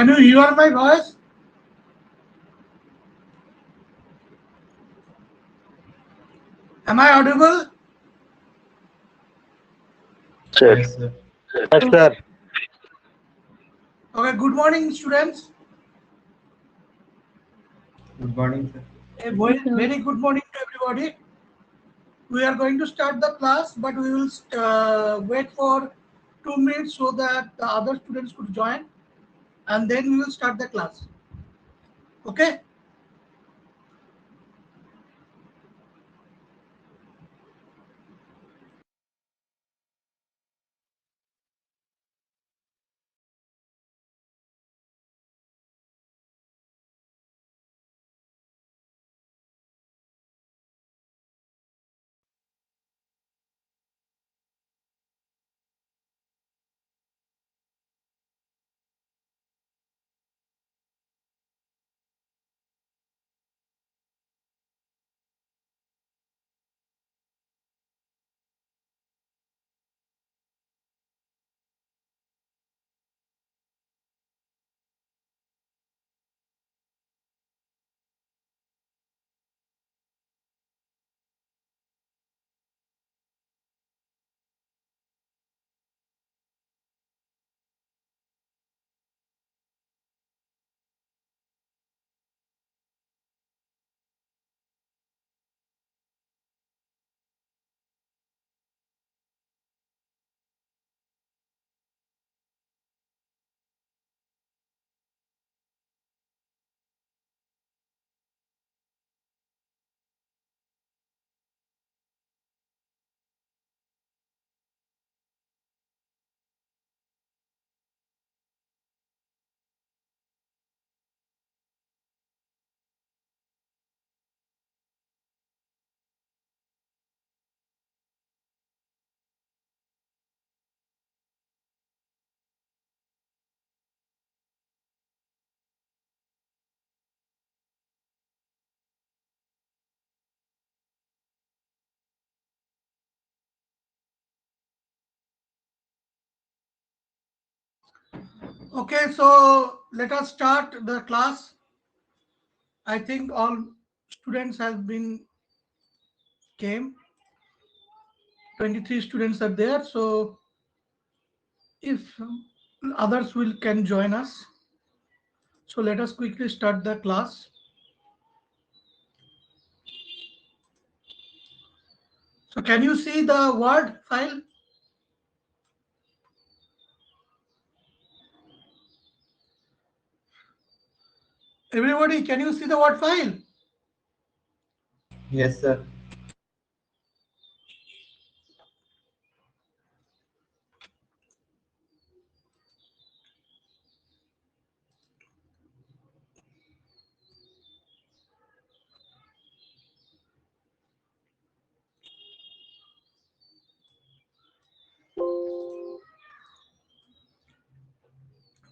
Can you hear my voice? Am I audible? Yes, sir. Yes, sir. Okay, good morning, students. Good morning, sir. A very good morning to everybody. We are going to start the class, but we will wait for 2 minutes so that the other students could join, and then we will start the class. Okay? Okay, so let us start the class. I think all students have been came. 23 students are there, so if others will can join us. So let us quickly start the class. So can you see the Word file? Everybody, can you see the Word file? Yes, sir.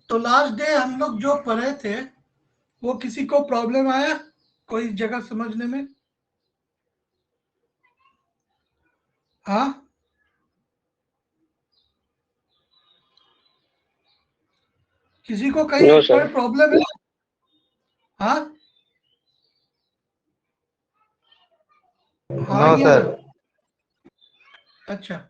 तो last day हम लोग जो पढ़े थे वो किसी को problem आया कोई जगह समझने में? हाँ, किसी को कहीं No, कोई sir. प्रॉब्लम है? हाँ हाँ No, या sir. ना? अच्छा,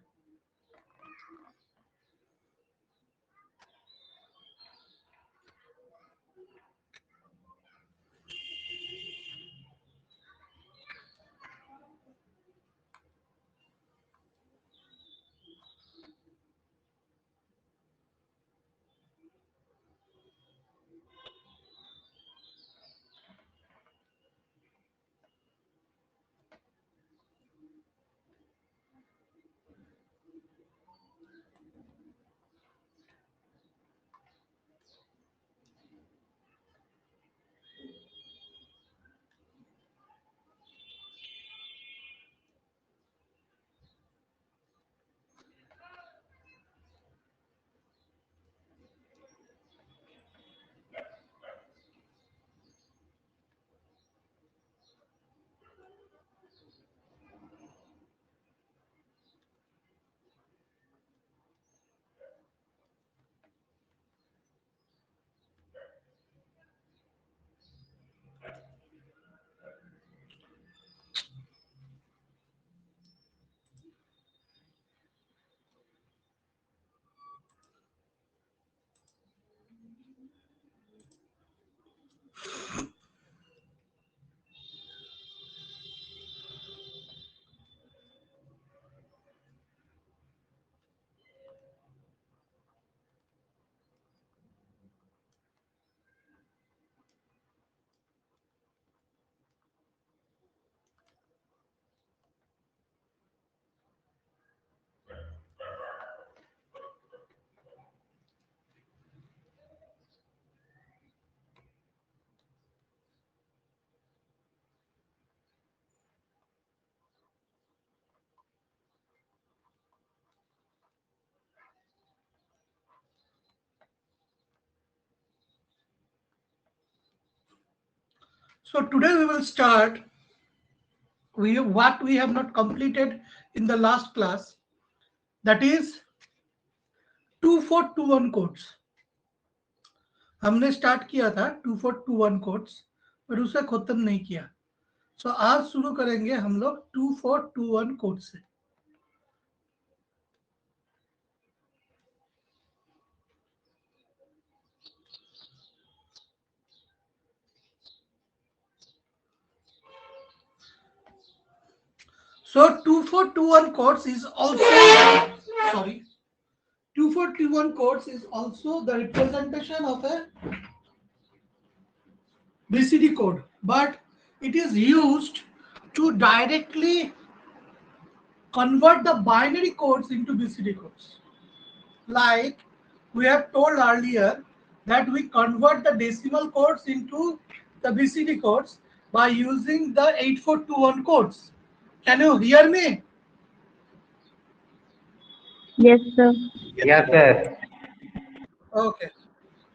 So today we will start what we have not completed in the last class, that is 2421 codes. हमने स्टार्ट किया था 2421 कोड्स पर उसे खत्म नहीं किया. सो आज शुरू करेंगे हम लोग 2421 कोड से. So 2421 codes is also 2421 codes is also the representation of a BCD code, but it is used to directly convert the binary codes into BCD codes. Like we have told earlier that we convert the decimal codes into the BCD codes by using the 8421 codes. Can you hear me? Yes, sir. Yes, sir. Okay.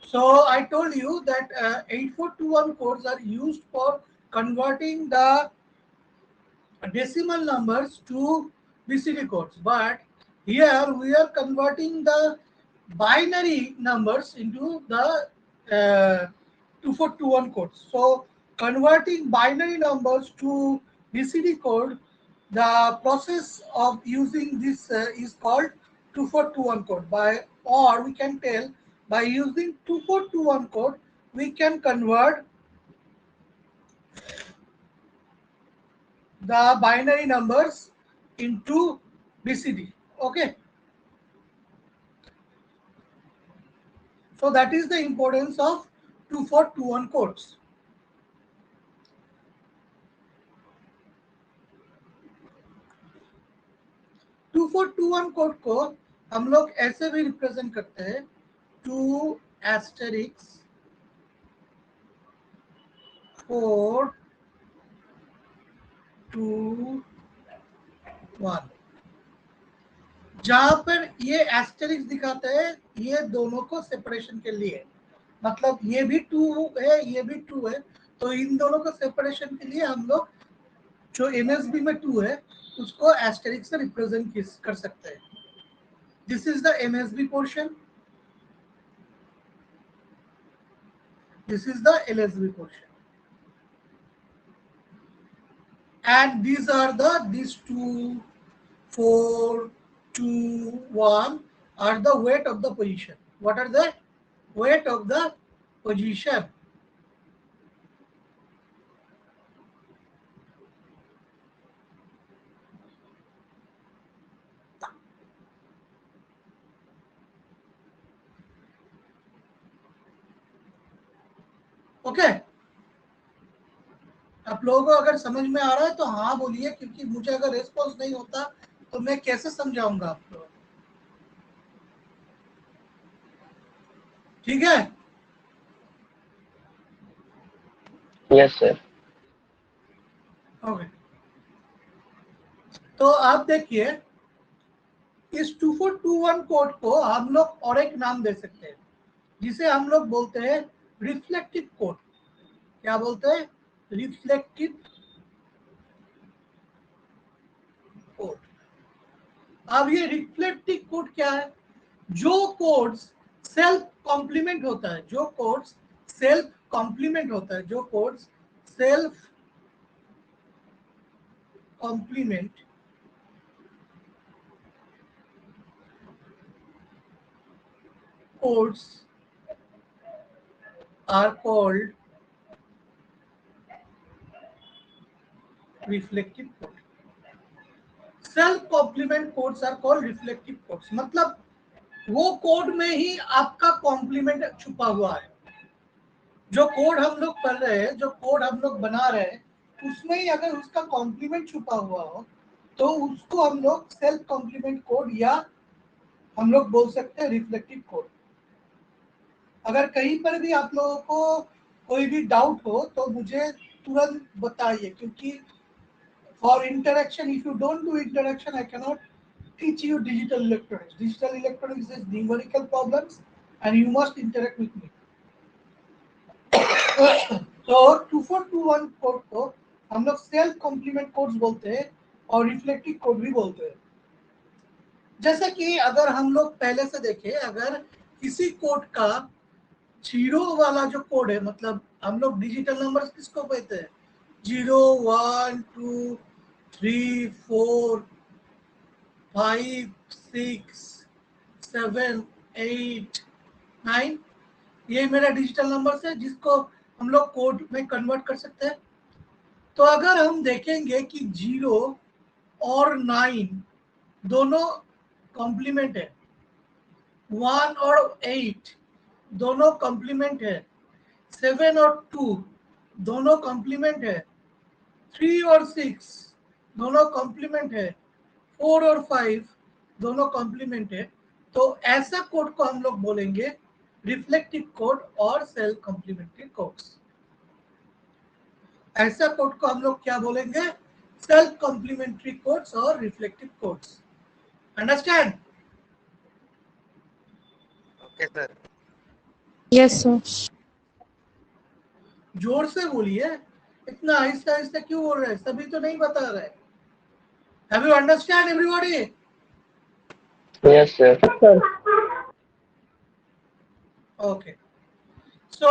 So I told you that 8421 codes are used for converting the decimal numbers to BCD codes, but here we are converting the binary numbers into the 2421 codes. So converting binary numbers to BCD code, the process of using this is called 2421 code. Or we can tell by using 2421 code we can convert the binary numbers into BCD. Okay. So that is the importance of 2421 codes. Two four two one code को हम लोग ऐसे भी represent करते हैं 2 asterisk 4 2 1. जहां पर ये एस्टेरिक्स दिखाते हैं ये दोनों को सेपरेशन के लिए, मतलब ये भी 2 है ये भी 2 है, तो इन दोनों को सेपरेशन के लिए हम लोग जो एमएसबी में 2 है उसको एस्टेरिक्स से रिप्रेजेंट कर सकते हैं. This is the MSB portion, this is the LSB portion, and these are these 2 4 2 1 are the weight of the position. What are the weight of the position? Okay. आप लोगों को अगर समझ में आ रहा है तो हाँ बोलिए, क्योंकि मुझे अगर रेस्पॉन्स नहीं होता तो मैं कैसे समझाऊंगा आप लोग. ठीक है. Yes, sir. ओके. तो आप देखिए इस 2421 कोड को हम लोग और एक नाम दे सकते हैं जिसे हम लोग बोलते हैं रिफ्लेक्टिव कोड. क्या बोलते हैं? Reflective code. अब ये रिफ्लेक्टिव कोड क्या है? जो कोड्स सेल्फ कॉम्प्लीमेंट होता है, जो कोड्स सेल्फ कॉम्प्लीमेंट होता है, जो codes self complement codes are called reflective code. Self complement codes are called reflective codes. मतलब वो कोड में ही आपका कॉम्प्लीमेंट छुपा हुआ है. जो कोड हम लोग पढ़ रहे हैं, जो कोड हम लोग बना रहे हैं, उसमें ही अगर उसका कॉम्प्लीमेंट छुपा हुआ हो तो उसको हम लोग सेल्फ कॉम्प्लीमेंट कोड या हम लोग बोल सकते हैं रिफ्लेक्टिव कोड. अगर कहीं पर भी आप लोगों को कोई भी डाउट हो तो मुझे तुरंत बताइए, क्योंकि for interaction, if you don't do interaction I cannot teach you digital electronics. Digital electronics is numerical problems and you must interact with me. तो 2421 कोड को हम लोग सेल्फ कॉम्प्लीमेंट कोड्स बोलते हैं और रिफ्लेक्टिव कोड भी बोलते हैं। जैसे कि अगर हम लोग पहले से देखें, अगर किसी कोड का जीरो वाला जो कोड है, मतलब हम लोग डिजिटल नंबर्स किसको कहते हैं? 0 1 2 3 4 5 6 7 8 9, ये मेरा डिजिटल नंबर्स है जिसको हम लोग कोड में कन्वर्ट कर सकते हैं। तो अगर हम देखेंगे कि 0 और 9 दोनों कॉम्प्लीमेंट है, 1 और 8 दोनों कॉम्प्लीमेंट है, 7 और 2 दोनों कॉम्प्लीमेंट है, 3 और 6 दोनों कॉम्प्लीमेंट है, 4 और 5 दोनों कॉम्प्लीमेंट है, तो ऐसा कोड को हम लोग बोलेंगे रिफ्लेक्टिव कोड और सेल्फ कॉम्प्लीमेंट्री कोड्स। ऐसा कोड को हम लोग क्या बोलेंगे? सेल्फ कॉम्प्लीमेंट्री कोड्स और reflective codes. Understand? Okay, sir. Yes, sir. जोर से बोलिए, इतना आहिस्ता आहिस्ता क्यों बोल रहे हैं? सभी तो नहीं बता रहे। Have you understand everybody? Yes, sir. Okay. So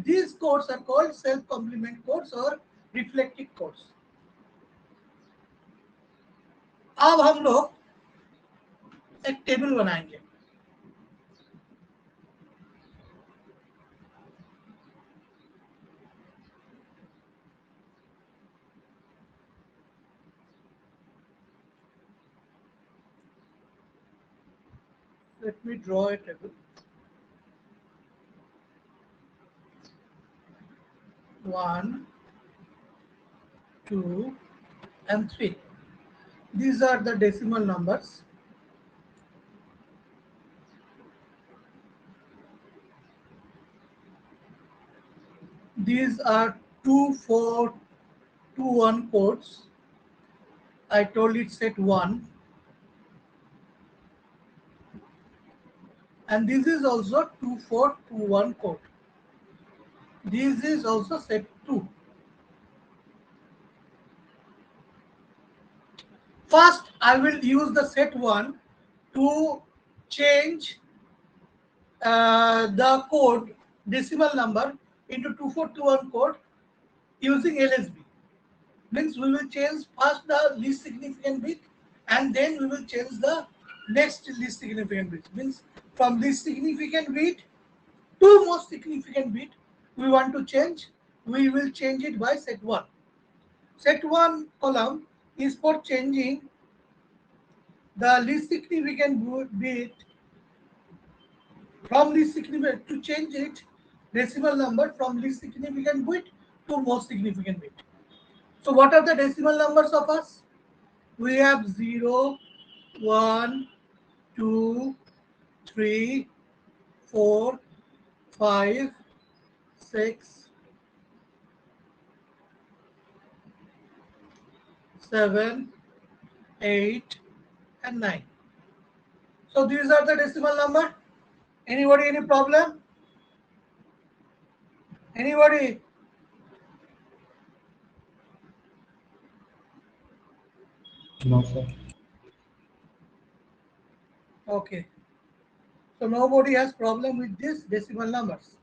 these codes are called self complement codes or reflective codes. अब हम लोग एक टेबल बनाएंगे। Let me draw a table. 1 2 and 3. These are the decimal numbers. These are 2421 codes. I told it set 1. And this is also 2421 code. This is also set 2. First, I will use the set 1 to change the code decimal number into 2421 code using LSB. Means we will change first the least significant bit and then we will change the next least significant bit. Means from least significant bit to most significant bit we want to change, we will change it by set 1. Set 1 column is for changing the least significant bit from least significant, to change it decimal number from least significant bit to most significant bit. So what are the decimal numbers of us? We have 0, 1, 2, 3, 4, 5, 6, 7, 8, and 9. So these are the decimal number. Anybody any problem? Anybody? No, sir. Okay. So nobody has problem with these decimal numbers.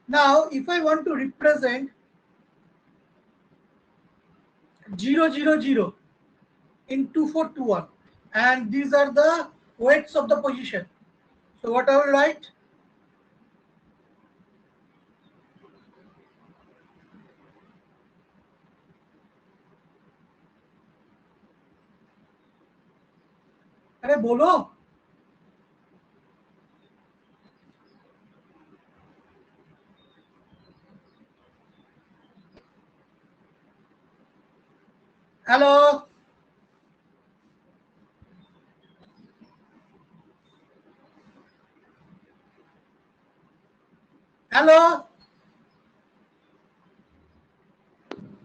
Now, if I want to represent 000 in 2421, and these are the weights of the position. So what I will write? अरे बोलो। Hello, hello.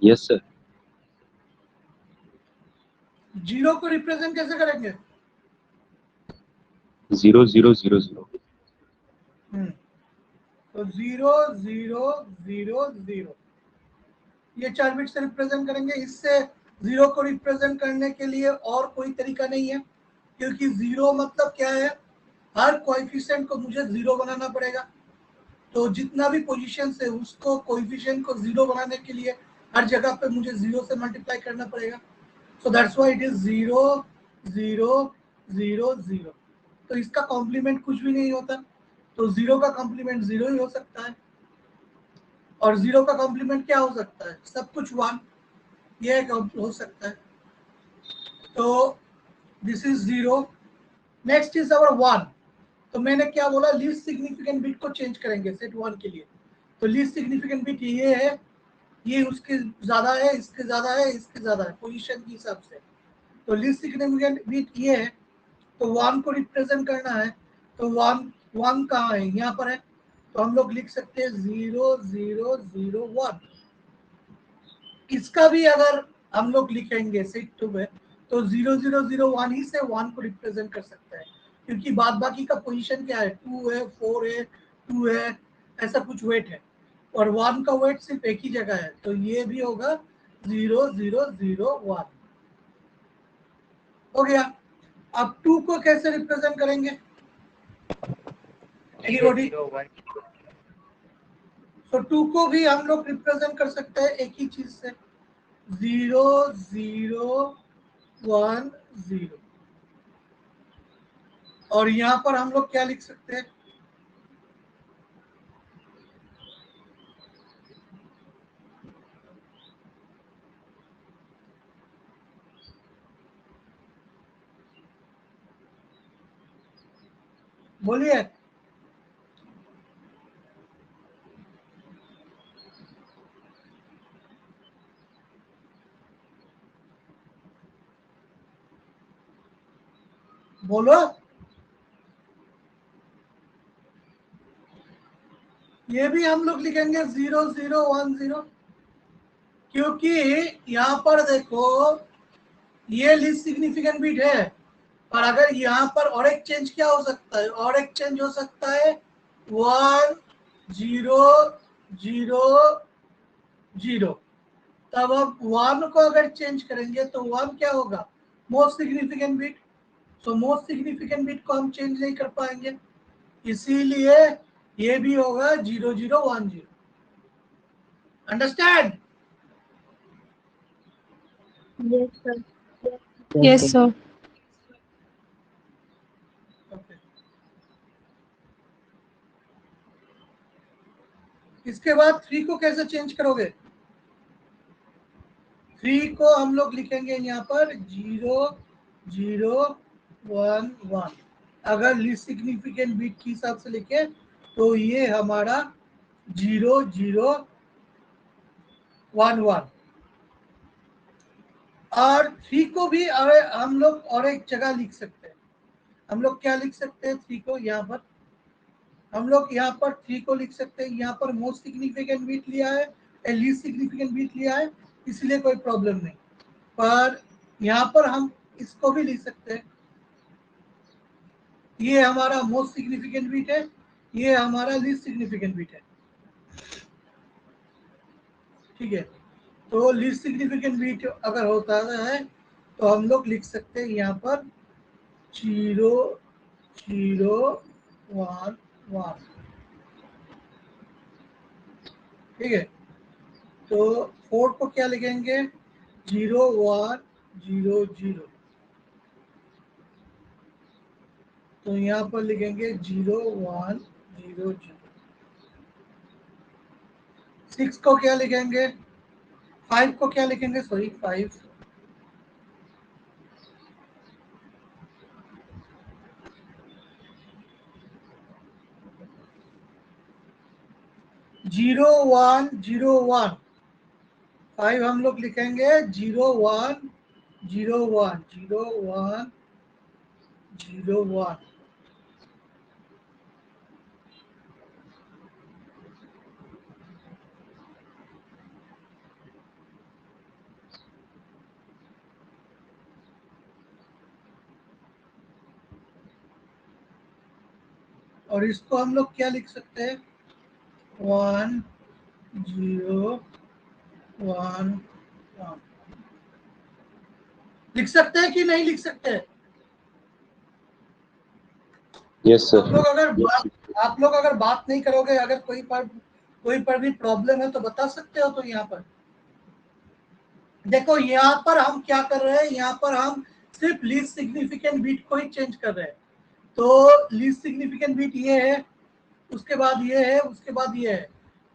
Yes, sir. 0 को represent कैसे करेंगे? 0 0 0 0. तो 0 0 0 0 ये 4 bit से represent करेंगे। इससे 0 को रिप्रेजेंट करने के लिए और कोई तरीका नहीं है, क्योंकि 0 मतलब क्या है, हर कोएफिशिएंट को मुझे 0 बनाना पड़ेगा। तो जितना भी पोजीशन है उसको कोएफिशिएंट को 0 बनाने के लिए हर जगह पे मुझे 0 से मल्टीप्लाई करना पड़ेगा। So that's why it is 0 0 0 0। तो इसका कॉम्प्लीमेंट कुछ भी नहीं होता, तो 0 का कॉम्प्लीमेंट 0 ही हो सकता है, और 0 का कॉम्प्लीमेंट क्या हो सकता है, सब कुछ 1, ये हो सकता है। तो this is 0। Next is our 1। तो मैंने क्या बोला, लीस्ट सिग्निफिकेंट बिट को चेंज करेंगे सेट 1 के लिए। तो लीस्ट सिग्निफिकेंट बिट ये है, ये उसके ज्यादा है, इसके ज्यादा है, इसके ज्यादा है पोजीशन के हिसाब से। तो लीस्ट सिग्निफिकेंट बिट ये है, तो 1 को रिप्रेजेंट करना है। तो 1 कहाँ है, यहाँ पर है। तो हम लोग लिख सकते हैं 0 0 0 1। इसका भी अगर हम लोग लिखेंगे सेट 2 में, तो 0 0 0 1 ही से 1 को रिप्रेजेंट कर सकता है, क्योंकि बाद बाकी का पोजीशन क्या है, 2 है, 4 है, 2 है, ऐसा कुछ वेट है, और 1 का वेट सिर्फ एक ही जगह है। तो ये भी होगा 0 0 0 1। हो गया। अब 2 को कैसे रिप्रेजेंट करेंगे, एनीबॉडी? तो 2 को भी हम लोग रिप्रेजेंट कर सकते हैं एक ही चीज से, 0 0 1 0। और यहाँ पर हम लोग क्या लिख सकते हैं, बोलिए। बोलो। ये भी हम लोग लिखेंगे 0 0 1 0, क्योंकि यहाँ पर देखो ये लीस्ट सिग्निफिकेंट बिट है, पर अगर यहाँ पर और एक चेंज क्या हो सकता है, और एक चेंज हो सकता है 1 0 0 0। तब अब 1 को अगर चेंज करेंगे तो 1 क्या होगा, most significant bit. So most significant bit को हम चेंज नहीं कर पाएंगे, इसीलिए ये भी होगा 0 0 1 0। Understand? Yes, sir. Yes, Yes, sir. sir. Okay. इसके बाद 3 को कैसे चेंज करोगे, 3 को हम लोग लिखेंगे यहाँ पर 0 0 1 1। अगर लीस्ट सिग्निफिकेंट बिट के हिसाब से लिखे तो ये हमारा 0 0 1 1। और 3 को भी हम लोग और एक जगह लिख सकते हैं। हम लोग क्या लिख सकते हैं, 3 को यहाँ पर हम लोग यहाँ पर 3 को लिख सकते हैं, यहाँ पर मोस्ट सिग्निफिकेंट बिट लिया है, लीस्ट सिग्निफिकेंट बिट लिया है, इसलिए कोई प्रॉब्लम नहीं। पर यहाँ पर हम इसको भी लिख सकते हैं, ये हमारा मोस्ट सिग्निफिकेंट बिट है, ये हमारा लीस्ट सिग्निफिकेंट बिट है। ठीक है, तो लीस्ट सिग्निफिकेंट बिट अगर होता है तो हम लोग लिख सकते हैं यहाँ पर 0 0 1 1। ठीक है, तो 4 को क्या लिखेंगे, 0 1 0 0। तो यहाँ पर लिखेंगे 0 1 0 0। 6 को क्या लिखेंगे, 5 को क्या लिखेंगे, सॉरी 5 0 1 0 1। 5 हम लोग लिखेंगे 0 1 0 1 0 1 0 1। और इसको हम लोग क्या लिख सकते हैं, और इसको हम लोग क्या लिख सकते हैं, 1 0 1 1 लिख सकते हैं कि नहीं लिख सकते हैं? Yes, sir. आप लोग अगर बात नहीं करोगे, अगर कोई पर भी प्रॉब्लम है तो बता सकते हो। तो यहाँ पर देखो, यहाँ पर हम क्या कर रहे हैं, यहाँ पर हम सिर्फ लीस्ट सिग्निफिकेंट बिट को ही चेंज कर रहे हैं। तो लीस्ट सिग्निफिकेंट बिट ये है, उसके बाद ये है, उसके बाद ये है।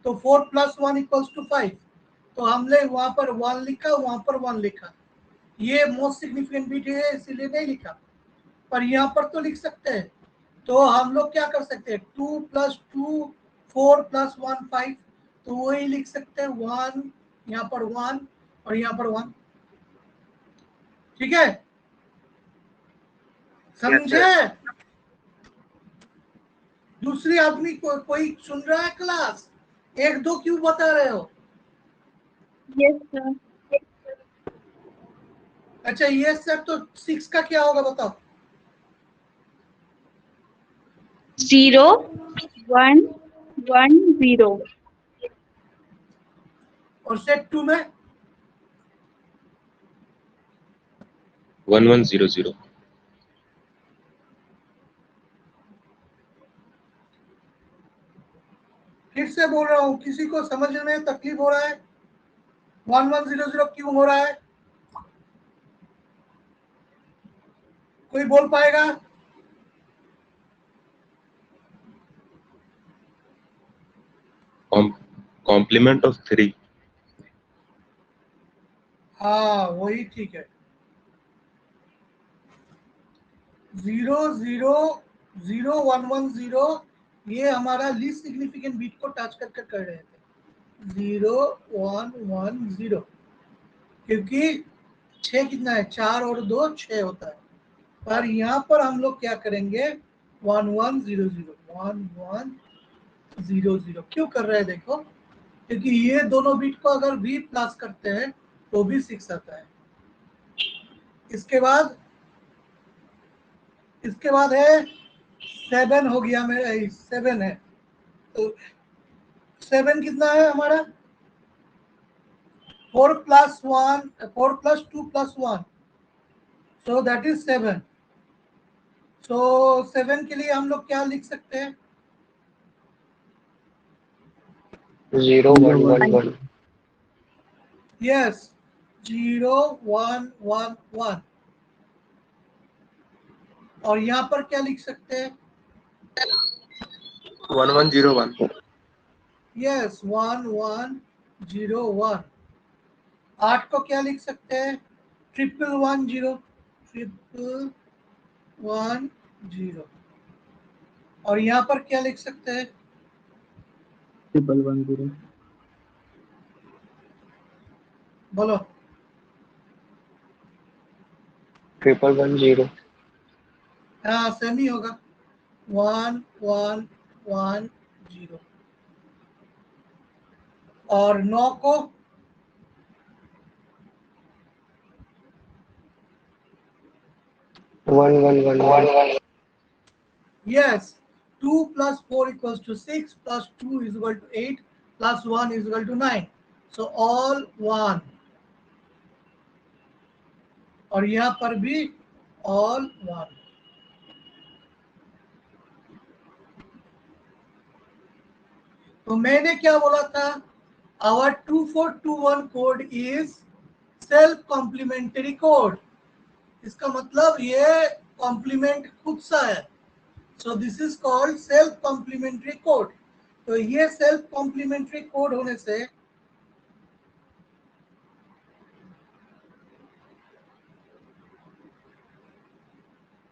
तो 4 + 1 = 5। तो हमने वहां पर 1 लिखा, वहां पर 1 लिखा। ये मोस्ट सिग्निफिकेंट बिट है इसीलिए नहीं लिखा, पर यहाँ पर तो लिख सकते हैं। तो हम लोग क्या कर सकते हैं, 2 + 2 4 + 1 5। तो वही लिख सकते हैं, 1 यहाँ पर 1 और यहाँ पर 1। ठीक है, समझे? दूसरी आदमी कोई सुन रहा है क्लास? 1 2 क्यों बता रहे हो? Yes, sir. अच्छा ये सर, तो 6 का क्या होगा बताओ? 0 1 1 0. और सेट 2 में 1100. फिर से बोल रहा हूँ, किसी को समझने में तकलीफ हो रहा है? 1100 क्यों हो रहा है? कोई बोल पाएगा? Complement of 3. हाँ वही ठीक है। 0 0 0 1 1 0 ये हमारा लीस्ट सिग्निफिकेंट बिट को टच कर रहे थे। 0 1 1 0, क्योंकि 6 कितना है, 4 और 2 6 होता है। पर यहाँ पर हम लोग क्या करेंगे, 1 1 0 0 1 1 0 0 क्यों कर रहे हैं देखो, क्योंकि ये दोनों बिट को अगर भी प्लस करते हैं तो भी 6 आता है। इसके बाद है 7 हो गया, मेरा 7 है। तो 7 कितना है हमारा, 4 + 1 4 + 2 + 1, so that is 7। so 7 के लिए हम लोग क्या लिख सकते हैं? 0 1 1 1. यस, 0 1 1 1। और यहाँ पर क्या लिख सकते हैं? 1 1 0 1. यस, 1 1 0 1। 8 को क्या लिख सकते हैं? 1 0 1 1 0। और यहाँ पर क्या लिख सकते हैं? 1 1 0. बोलो। 1 1 0. हाँ सेम ही होगा, 1 1 1 0। और 9 को 1 1 1 1. यस, 2 + 4 = 6 + 2 = 8 + 1 = 9। So all 1। और यहाँ पर भी ऑल 1। तो मैंने क्या बोला था, our 2421 code is self complementary code. इसका मतलब ये कॉम्प्लीमेंट खुद सा है। So this is called self complementary code. तो ये सेल्फ कॉम्प्लीमेंट्री कोड होने से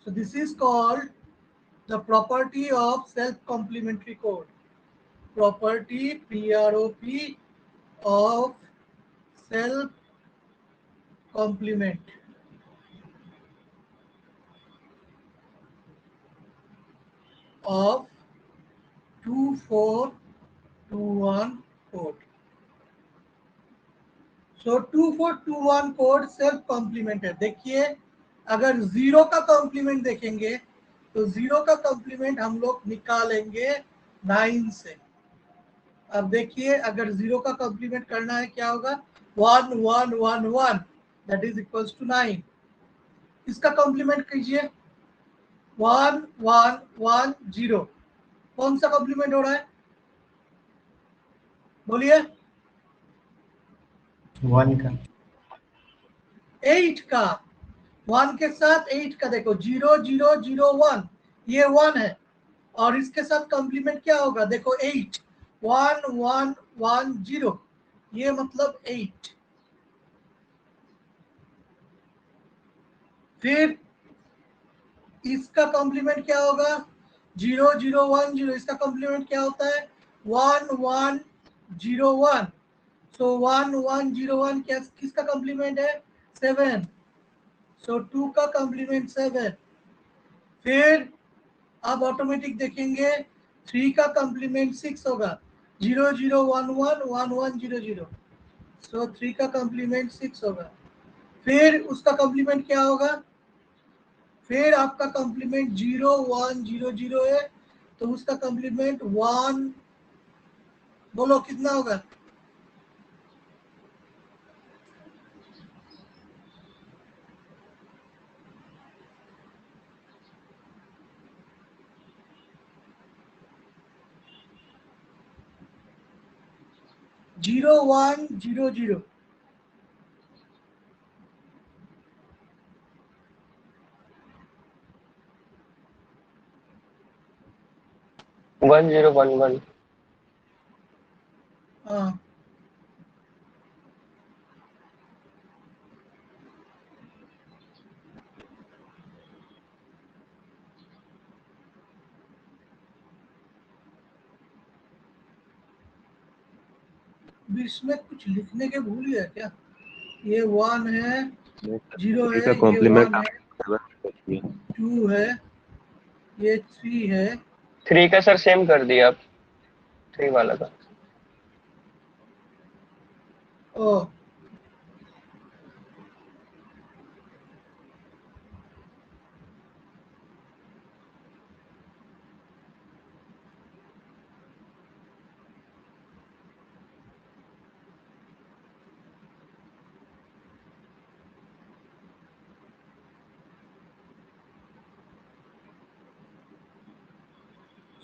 so this is called the property of self complementary code. Property PROP of self complement of 2421 code. सो 2421 कोड सेल्फ कॉम्प्लीमेंट है। देखिए, अगर 0 का कॉम्प्लीमेंट देखेंगे तो 0 का कॉम्प्लीमेंट हम लोग निकालेंगे 9 से। अब देखिए, अगर 0 का कॉम्प्लीमेंट करना है क्या होगा, 1 1 1 1 दैट इज इक्वल्स टू 9। इसका कॉम्प्लीमेंट कीजिए 1 1 1 0। कौन सा कॉम्प्लीमेंट हो रहा है बोलिए? 1 का 8 का। 1 के साथ 8 का देखो 0 0 0 1 ये 1 है और इसके साथ कॉम्प्लीमेंट क्या होगा देखो 8 1 1 1 0 ये मतलब 8। फिर इसका कॉम्प्लीमेंट क्या होगा 0 0 1 0। इसका कॉम्प्लीमेंट क्या होता है 1 1 0 1। सो 1 1 0 1 क्या किसका कॉम्प्लीमेंट है 7। सो 2 का कॉम्प्लीमेंट 7। फिर अब ऑटोमेटिक देखेंगे 3 का कॉम्प्लीमेंट 6 होगा 0 0 1 1 1 1 0 0। सो 3 का कॉम्प्लीमेंट 6 होगा। फिर उसका कॉम्प्लीमेंट क्या होगा फिर आपका कॉम्प्लीमेंट 0 1 0 0 है तो उसका कॉम्प्लीमेंट 1 बोलो कितना होगा 0 1 0 0। 1 0 1 1। हाँ बीच में कुछ लिखने के भूल गया क्या? ये 1 है 0 3 है का ये कॉम्प्लीमेंट 1 है 2 है ये 3 है 3 का सर सेम कर दिया आप 3 वाला का। ओ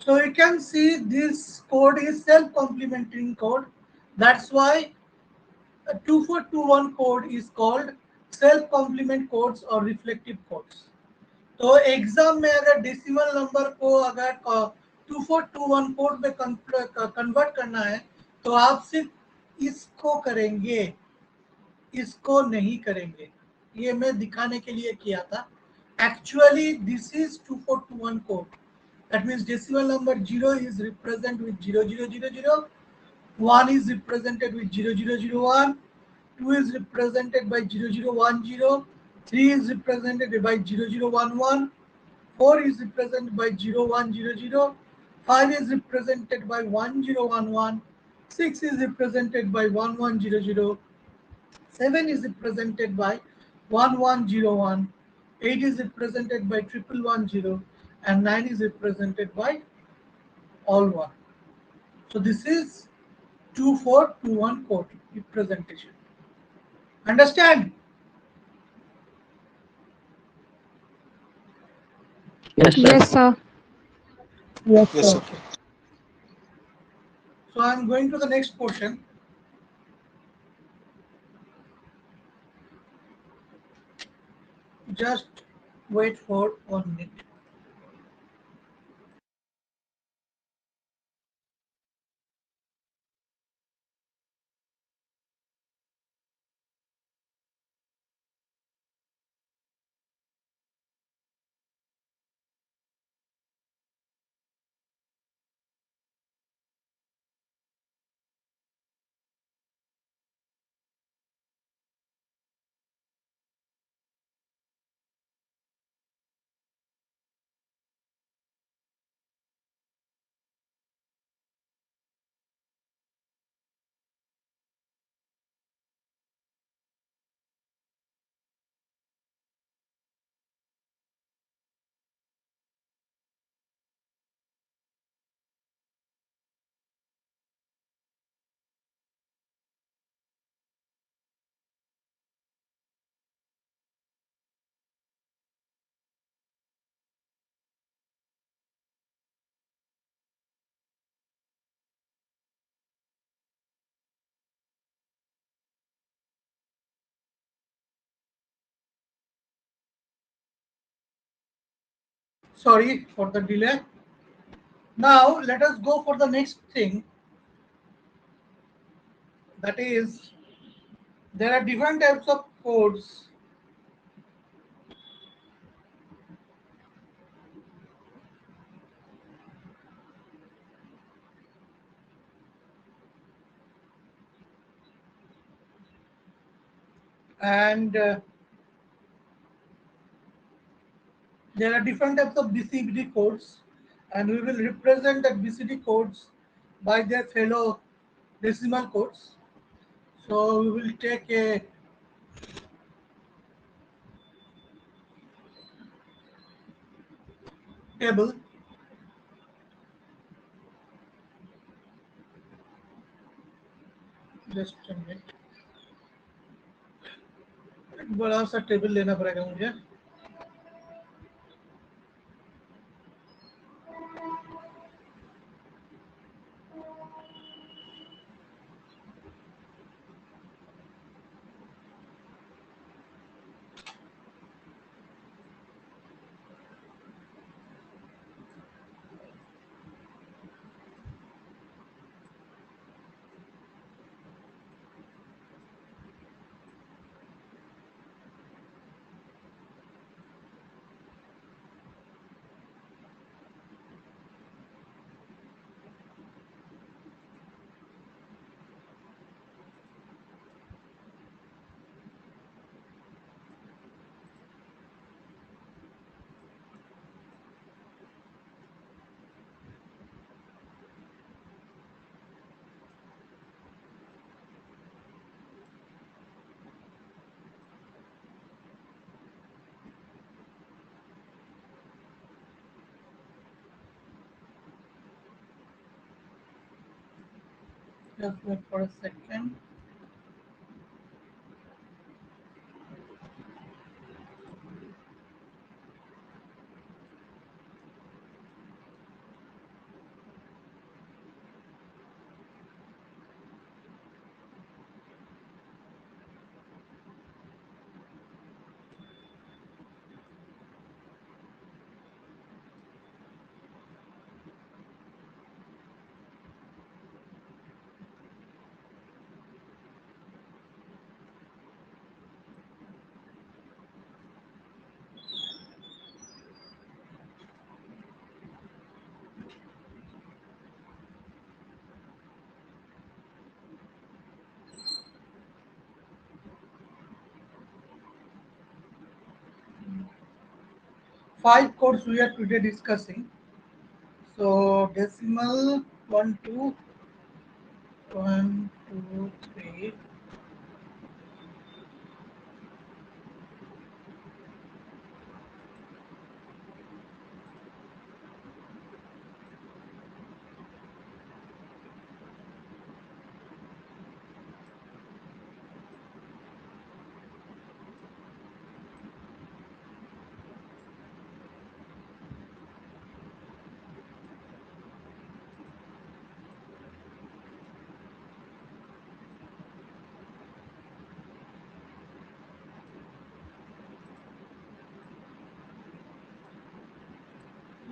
So you can see this code is self-complementing code. That's why a 2421 code is called self-complement codes or reflective codes. तो एग्जाम में अगर डेसिमल नंबर को अगर 2421 कोड में कन्वर्ट करना है तो आप सिर्फ इसको करेंगे इसको नहीं करेंगे। ये मैं दिखाने के लिए किया था। Actually this is 2421 code. That means decimal number 0 is represented with 0000, 1 is represented with 0001, 2 is represented by 0010, 3 is represented by 0011, 4 is represented by 0100, 5 is represented by 1011, 6 is represented by 1100, 7 is represented by 1101, 8 is represented by 1110, and 9 is represented by all 1. So this is 2421 code representation. Understand? yes sir Yes, sir. Yes, sir. Okay. So I'm going to the next portion. Just wait for 1 minute. Sorry for the delay. Now let us go for the next thing. That is, there are different types of codes. And there are different types of BCD codes, and we will represent that BCD codes by their fellow decimal codes. So we will take a table. Just a minute. एक बड़ा सा table लेना पड़ेगा मुझे. Just wait for a second. Five codes we are today discussing. So decimal 1, 2, 1, 2, 3.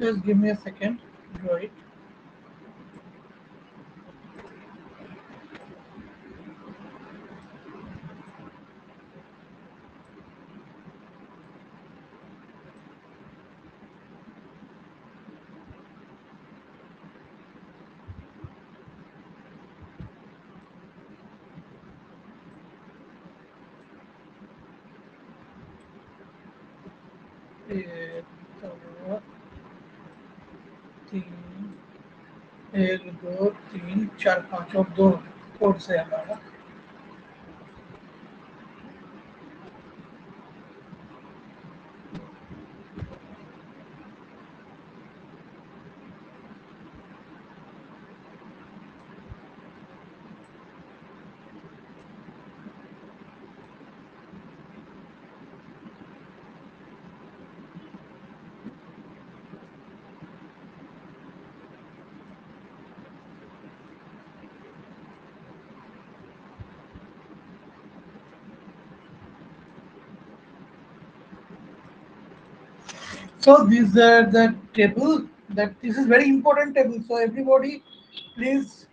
Just give me a second. Draw it. एक, दो, तीन, एक, दो, तीन, चार, पाँच और दो कोड से हमारा. So these are the table. That this is very important table. So everybody, please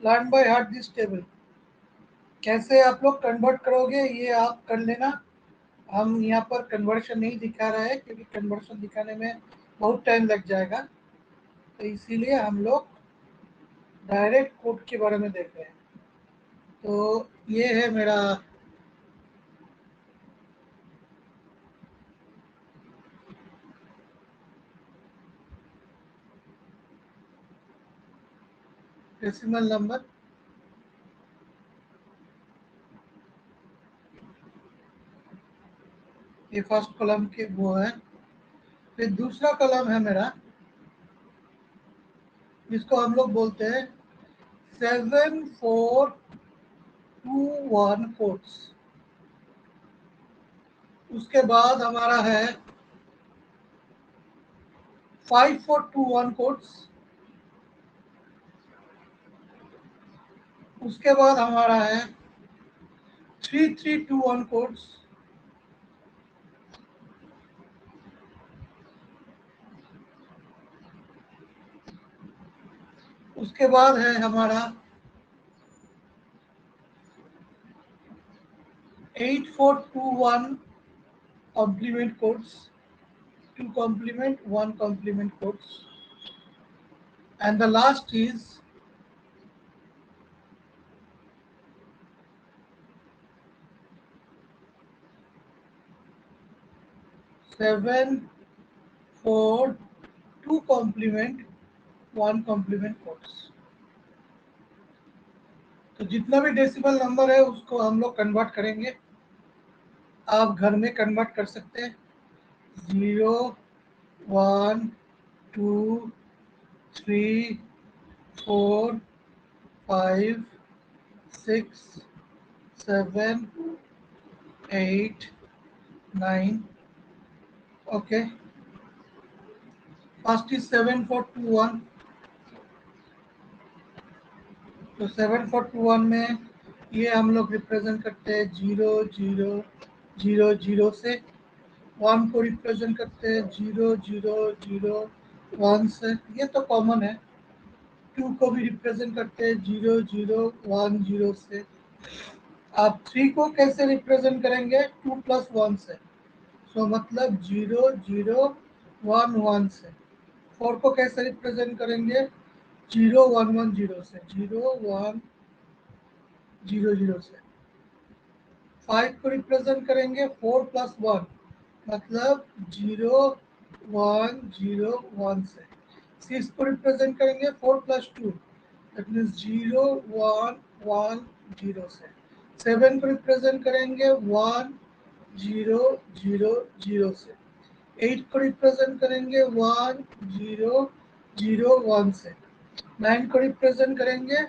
learn by heart this table. कैसे आप लोग कन्वर्ट करोगे ये आप कर लेना. हम यहाँ पर कन्वर्शन नहीं दिखा रहा है क्योंकि कन्वर्शन दिखाने में बहुत टाइम लग जाएगा, तो इसीलिए हम लोग डायरेक्ट कोड के बारे में देख रहे हैं. तो ये है मेरा डेसिमल नंबर. ये फर्स्ट कॉलम के वो है. फिर दूसरा कॉलम है मेरा जिसको हम लोग बोलते हैं 7421 कोड्स. उसके बाद हमारा है 5421 कोड्स. उसके बाद हमारा है 3321 कोड्स. उसके बाद है हमारा 8421 complement codes. 2 complement, 1 complement codes. And the last is 742 complement, 1 complement codes. तो जितना भी डेसिमल नंबर है उसको हम लोग कन्वर्ट करेंगे. आप घर में कन्वर्ट कर सकते हैं. 0 1 2 3 4 5 6 7 8 9. Okay. First is 7421. तो 7421 में ये हम लोग रिप्रेजेंट करते हैं 0000 से. 1 को रिप्रेजेंट करते हैं 0001 से. ये तो कॉमन है. 2 को भी रिप्रेजेंट करते हैं 0010 से. आप 3 को कैसे रिप्रेजेंट करेंगे 2 + 1 से. सो मतलब 0011 से. 4 को कैसे रिप्रेजेंट करेंगे 0110 से. 0100 से. 5 को रिप्रेजेंट करेंगे 4 + 1 मतलब 0101 से. 6 को रिप्रेजेंट करेंगे 4 + 2 दैट मीन्स 0110 से. 7 को रिप्रेजेंट करेंगे 1000 से. 8 को रिप्रेजेंट करेंगे 1001 से. 9 को रिप्रेजेंट करेंगे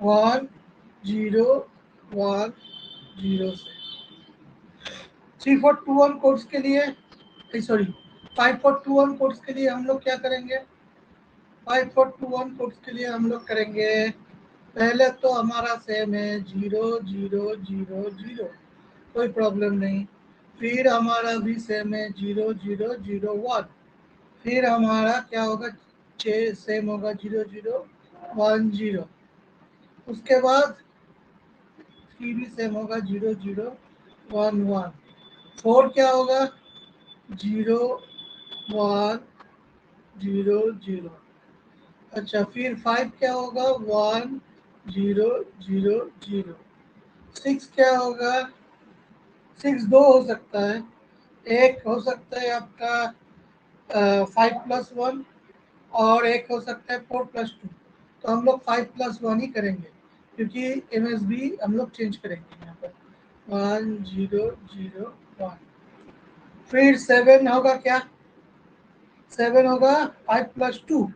1010 से. 3421 कोड्स के लिए सॉरी 5421 कोड्स के लिए हम लोग क्या करेंगे. 5421 कोड्स के लिए हम लोग करेंगे पहले तो हमारा सेम है 0000 कोई प्रॉब्लम नहीं. फिर हमारा भी सेम है 0001. फिर हमारा क्या होगा सेम होगा 0010. उसके बाद 3 भी सेम होगा 0011. 4 क्या होगा 0100. अच्छा फिर 5 क्या होगा 1000. 6 क्या होगा 6 दो हो सकता है. एक हो सकता है आपका 5 + 1 और एक हो सकता है 4 + 2. तो हम लोग 5 + 1 ही करेंगे क्योंकि MSB हम लोग चेंज करेंगे यहाँ पर 1001. फिर 7 होगा क्या 7 होगा 5 + 2.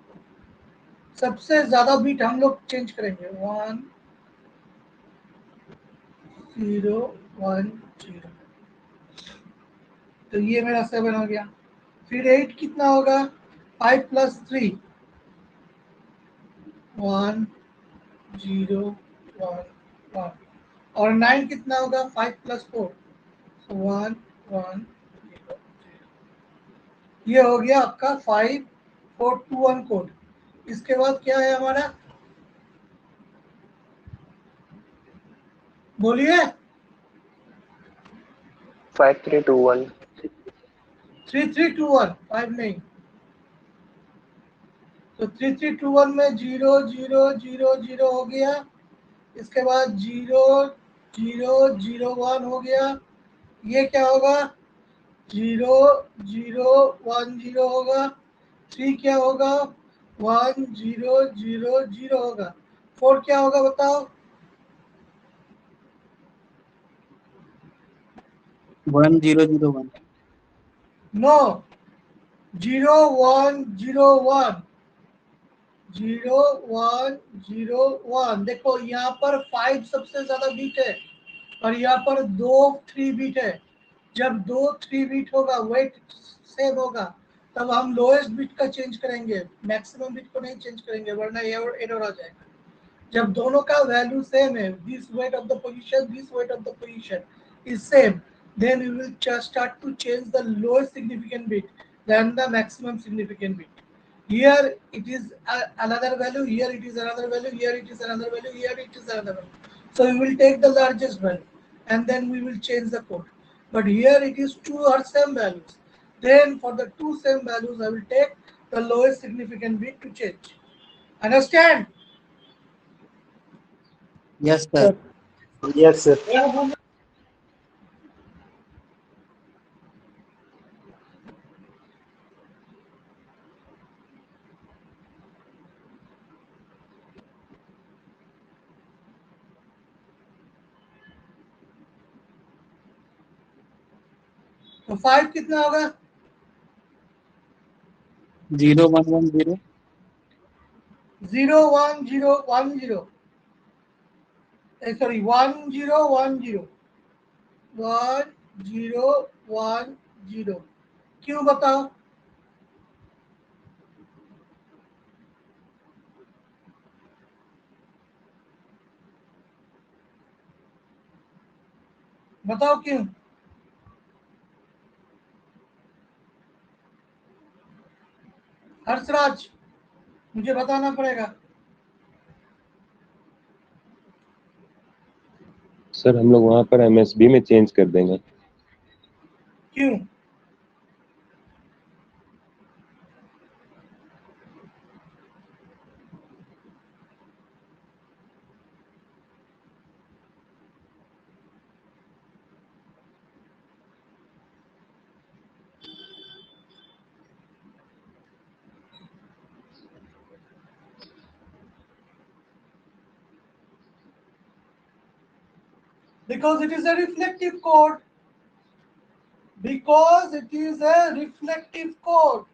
सबसे ज्यादा बीट हम लोग चेंज करेंगे 1010. तो ये मेरा 7 हो गया. फिर 8 कितना होगा 5 + 3 1011. और 9 कितना होगा 5 + 4 110. ये हो गया आपका 5421 कोड। इसके बाद क्या है हमारा, बोलिए। 5321। 3321, 5 नहीं। तो 3321 में 0000 हो गया। इसके बाद 0001 हो गया। ये क्या होगा, 0010 होगा। 3 क्या होगा, 1000 होगा। 4 क्या होगा बताओ। 1001। नो, 0101। 0101। देखो यहाँ पर 5 सबसे ज्यादा बीट है और यहाँ पर 2 3 बीट है। जब 2 3 बीट होगा, वेट सेम होगा, तब हम लोएस्ट बीट का चेंज करेंगे, मैक्सिमम बीट को नहीं चेंज करेंगे, वरना एरर आ जाएगा। जब दोनों का वैल्यू सेम है, this weight of the position, this weight of the position is same, then we will just start to change the lowest significant bit than the maximum significant bit. Here it is another value, here it is another value, here it is another value, here it is another value. So we will take the largest value and then we will change the code. But here it is two or same values. Then for the two same values, I will take the lowest significant bit to change. Understand? Yes, sir. Yes, sir. तो 5 कितना होगा, 0110। 01010, sorry, 1010, 1010। क्यों बताओ, बताओ क्यों। हर्षराज, मुझे बताना पड़ेगा। सर हम लोग वहाँ पर एमएसबी में चेंज कर देंगे। क्यों, because it is a reflective code, because it is a reflective code।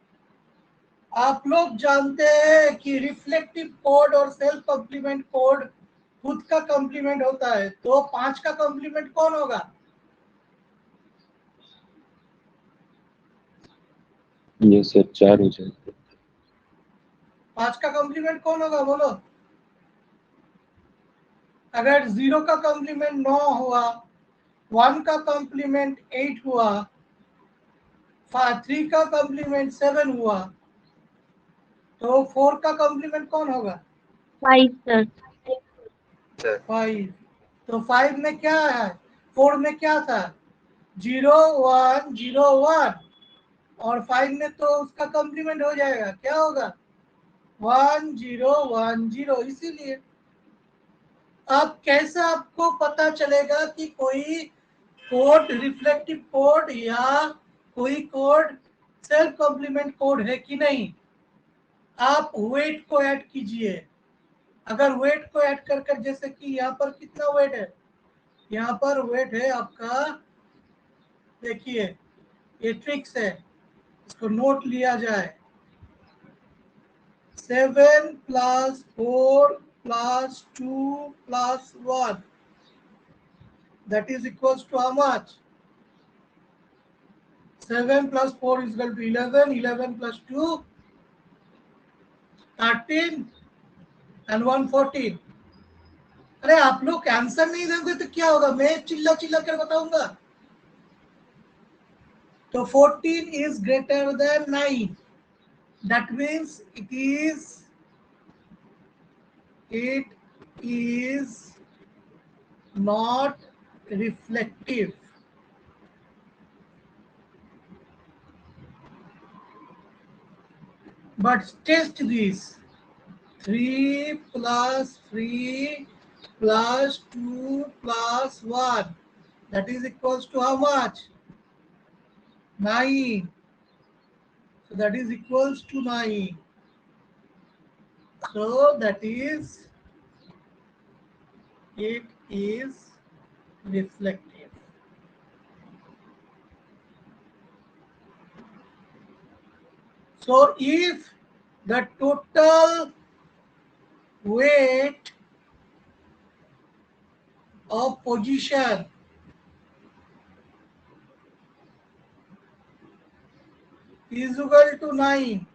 आप लोग जानते हैं कि रिफ्लेक्टिव कोड और सेल्फ कॉम्प्लीमेंट कोड खुद का कॉम्प्लीमेंट होता है, तो 5 का कॉम्प्लीमेंट कौन होगा, ये सर 4 हो जाए। 5 का कॉम्प्लीमेंट कौन होगा बोलो। अगर 0 का कॉम्प्लीमेंट 9 हुआ, 1 का कॉम्प्लीमेंट 8 हुआ, 3 का कॉम्प्लीमेंट 7 हुआ, तो 4 का कॉम्प्लीमेंट कौन होगा, 5 सर। 5। तो 5 में क्या है, 4 में क्या था, 0 1 0 1, और 5 में तो उसका कॉम्प्लीमेंट हो जाएगा, क्या होगा 1 0 1 0। इसीलिए अब कैसे आपको पता चलेगा कि कोई कोड रिफ्लेक्टिव कोड या कोई कोड सेल्फ कॉम्प्लीमेंट कोड है कि नहीं। आप वेट को ऐड कीजिए। अगर वेट को ऐड कर कर, जैसे कि यहाँ पर कितना वेट है, यहाँ पर वेट है आपका, देखिए ये ट्रिक्स है, इसको नोट लिया जाए। 7 + 4 + 2 + 1, that is equals to how much, 7 + 4 is equal to 11, 11 + 2 13 and 1 14। अरे आप लोग आंसर नहीं दोगे तो क्या होगा, मैं चिल्ला चिल्ला कर बताऊंगा। So 14 is greater than 9. That means it is not reflective. But test this. 3 plus 3 plus 2 plus 1. That is equals to how much? 9. So that is equals to 9. So that is, it is reflective. So if the total weight of position is equal to 9,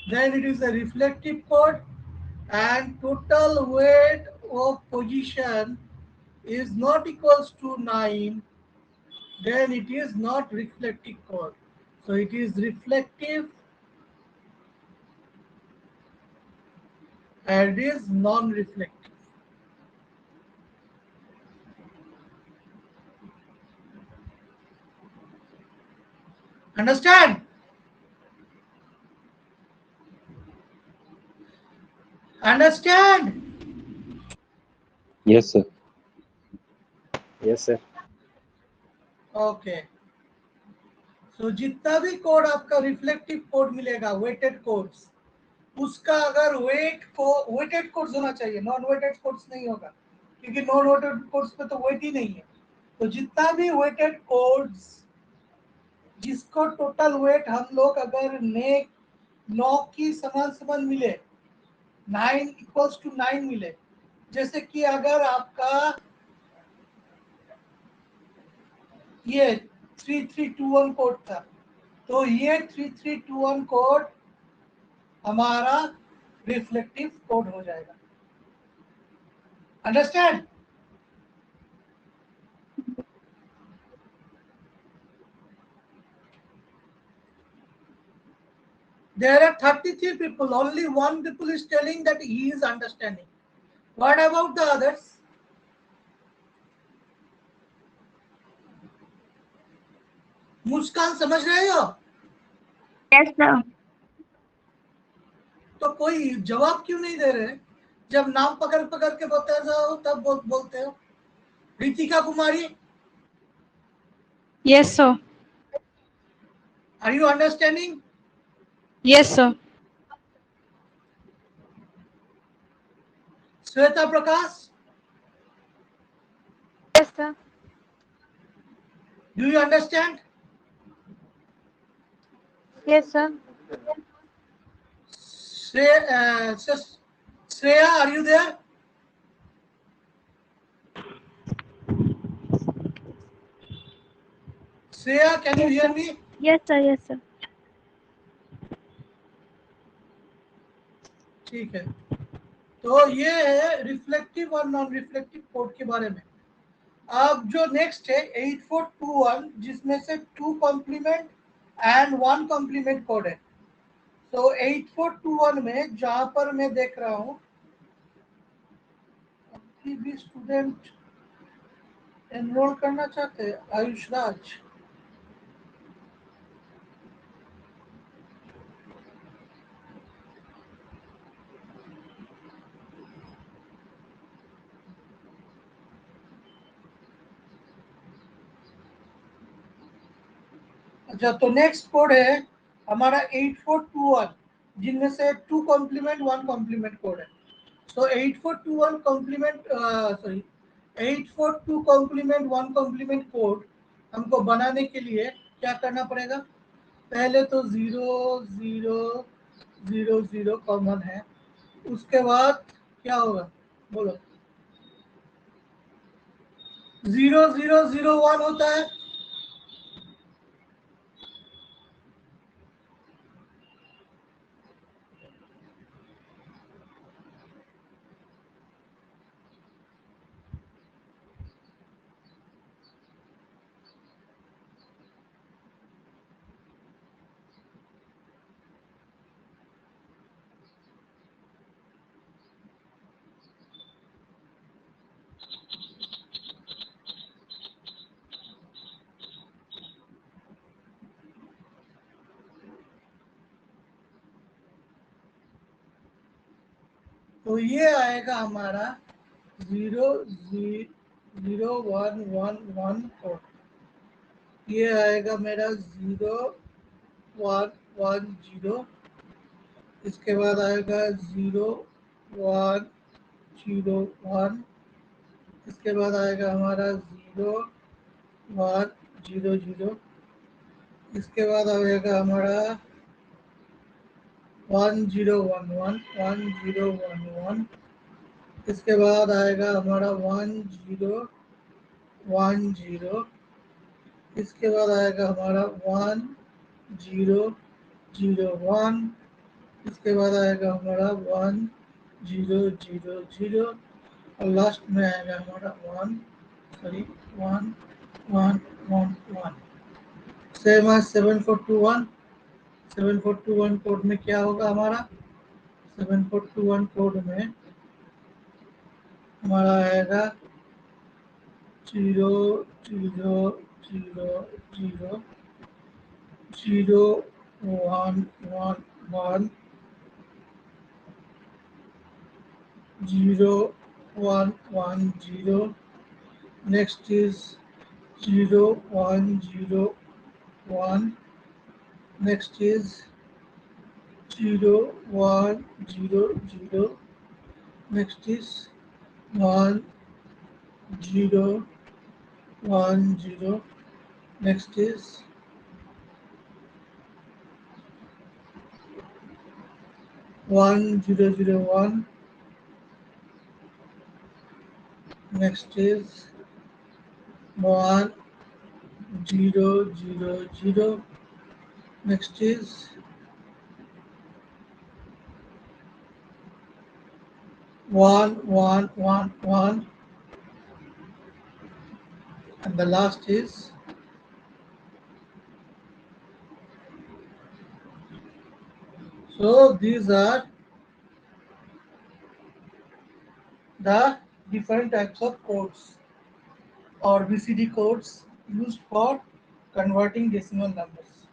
then it is a reflective code, and total weight of position is not equals to 9, then it is not reflective code. So it is reflective and it is non-reflective. Understand? Understand? Yes, sir. Yes, sir. Okay so जितना भी code आपका reflective code मिलेगा weighted codes, उसका अगर weighted codes होना चाहिए, non weighted codes नहीं होगा, क्योंकि नॉन वेटेड कोड्स पे तो वेट ही नहीं है। तो जितना भी वेटेड कोड्स जिसको टोटल वेट हम लोग अगर 9 की समान समान मिले, 9 इक्वल्स टू 9 मिले, जैसे कि अगर आपका ये 3321 कोड था, तो ये 3321 कोड हमारा रिफ्लेक्टिव कोड हो जाएगा। Understand? There are 33 people. Only one people is telling that he is understanding. What about the others? मुस्कान समझ रहे हो? Yes, sir. तो कोई जवाब क्यों नहीं दे रहे? जब नाम पकड़ पकड़ के बता जाओ तब बोलते हो। रितिका कुमारी, Yes, sir. are you understanding? Yes, sir. Shweta Prakash, Yes, sir. do you understand? Yes, sir. Shreya, are you there? Shreya, can you hear me? Yes, sir. Yes, sir. ठीक है, तो ये है रिफ्लेक्टिव और नॉन रिफ्लेक्टिव कोड के बारे में। अब जो नेक्स्ट है 8421, जिसमें से 2 कॉम्प्लीमेंट एंड 1 कॉम्प्लीमेंट कोड है। तो 8421 में जहां पर मैं देख रहा हूँ कि भी स्टूडेंट एनरोल करना चाहते हैं, आयुष राज, अच्छा तो नेक्स्ट कोड है हमारा 8421, जिनमें से 2 कॉम्प्लीमेंट 1 कॉम्प्लीमेंट कोड है। तो 8421 कॉम्प्लीमेंट 842 कॉम्प्लीमेंट 1 कॉम्प्लीमेंट कोड हमको बनाने के लिए क्या करना पड़ेगा? पहले तो 0 0 0 0 कॉमन है, उसके बाद क्या होगा बोलो? 0 0 0 1 होता है, तो ये आएगा हमारा 00111 कोड, ये आएगा मेरा 0110, इसके बाद आएगा 0101, इसके बाद आएगा हमारा 0100, इसके बाद आएगा हमारा 1011, इसके बाद आएगा हमारा 1010, इसके बाद आएगा हमारा 1001, इसके बाद आएगा हमारा 1000 और लास्ट में आएगा हमारा 1111। सेम आज 7421। 7421 कोड में क्या होगा हमारा? 7421 कोड में हमारा आएगा 0000 0111 0110, next is 0101, next is 0100, next is 1010, next is 1001, next is 1000, next is 1111, and the last is so these are the different types of codes or BCD codes used for converting decimal numbers.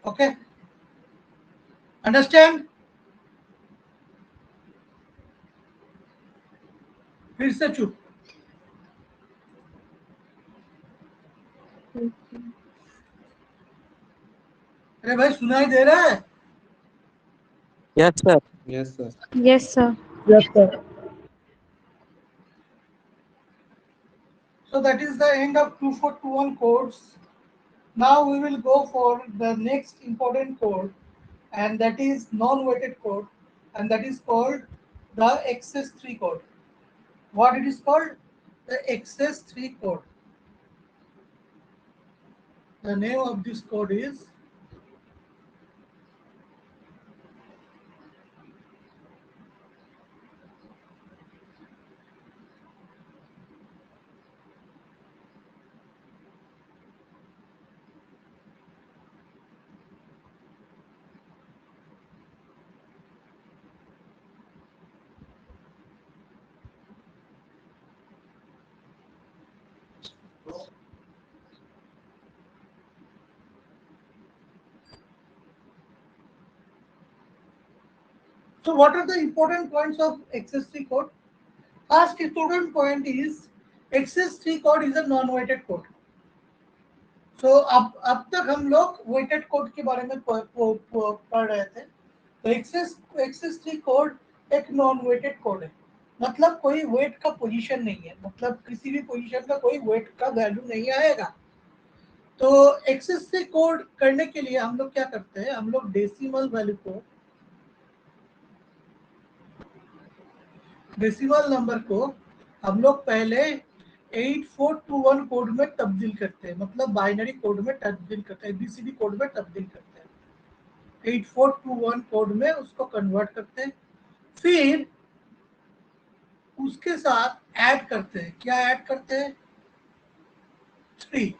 Okay, understand? फिर से चुप। अरे भाई सुनाई दे रहा है? Yes, sir. Yes, sir. Yes, sir. Yes, sir. So that is the end of 2421 codes. Now we will go for the next important code, and that is non-weighted code, and that is called the XS3 code. What it is called? The XS3 code. The name of this code is so what are the important points of XS3 code? First important point is XS3 code is a non-weighted code. So अब तक हम लोग weighted code के बारे में पढ़ रहे थे। तो XS3 कोड एक नॉन वेटेड कोड है, मतलब कोई वेट का पोजीशन नहीं है, मतलब किसी भी पोजीशन का कोई वेट का वैल्यू नहीं आएगा। तो XS3 कोड करने के लिए हम लोग क्या करते हैं? हम लोग डेसिमल वैल्यू को, डेसिमल नंबर को हम लोग पहले 8421 कोड में तब्दील करते हैं, मतलब बाइनरी कोड में तब्दील करते हैं, बीसीडी कोड में तब्दील करते हैं। 8421 कोड में उसको कन्वर्ट करते हैं, फिर उसके साथ ऐड करते हैं। क्या ऐड करते हैं? 3।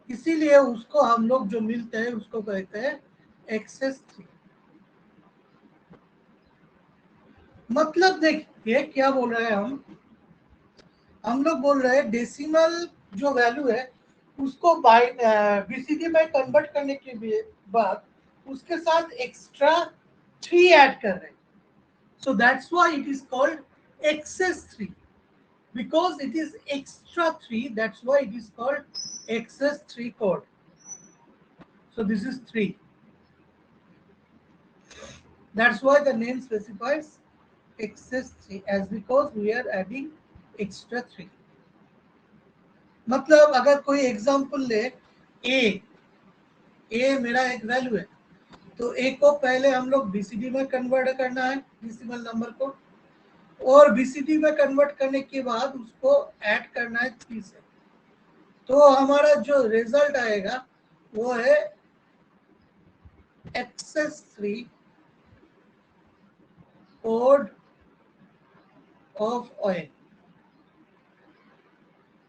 इसीलिए उसको हम लोग जो मिलते हैं उसको कहते हैं XS3। मतलब देखिए क्या बोल रहे हैं हम लोग बोल रहे हैं डेसिमल जो वैल्यू है उसको बीसीडी में कन्वर्ट करने के बाद उसके साथ एक्स्ट्रा 3 ऐड कर रहे हैं. So that's why it is called XS3. Because it is extra 3, that's why it is called XS3 code. So this is 3. That's why the name specifies XS3 as because we are adding extra 3. मतलब अगर कोई example ले a मेरा एक value है, तो a को पहले हम लोग बीसीडी में कन्वर्ट करना है डेसिमल नंबर को, और बीसीडी में कन्वर्ट करने के बाद उसको ऐड करना है 3 से. तो हमारा जो रिजल्ट आएगा वो है XS3 code of oil,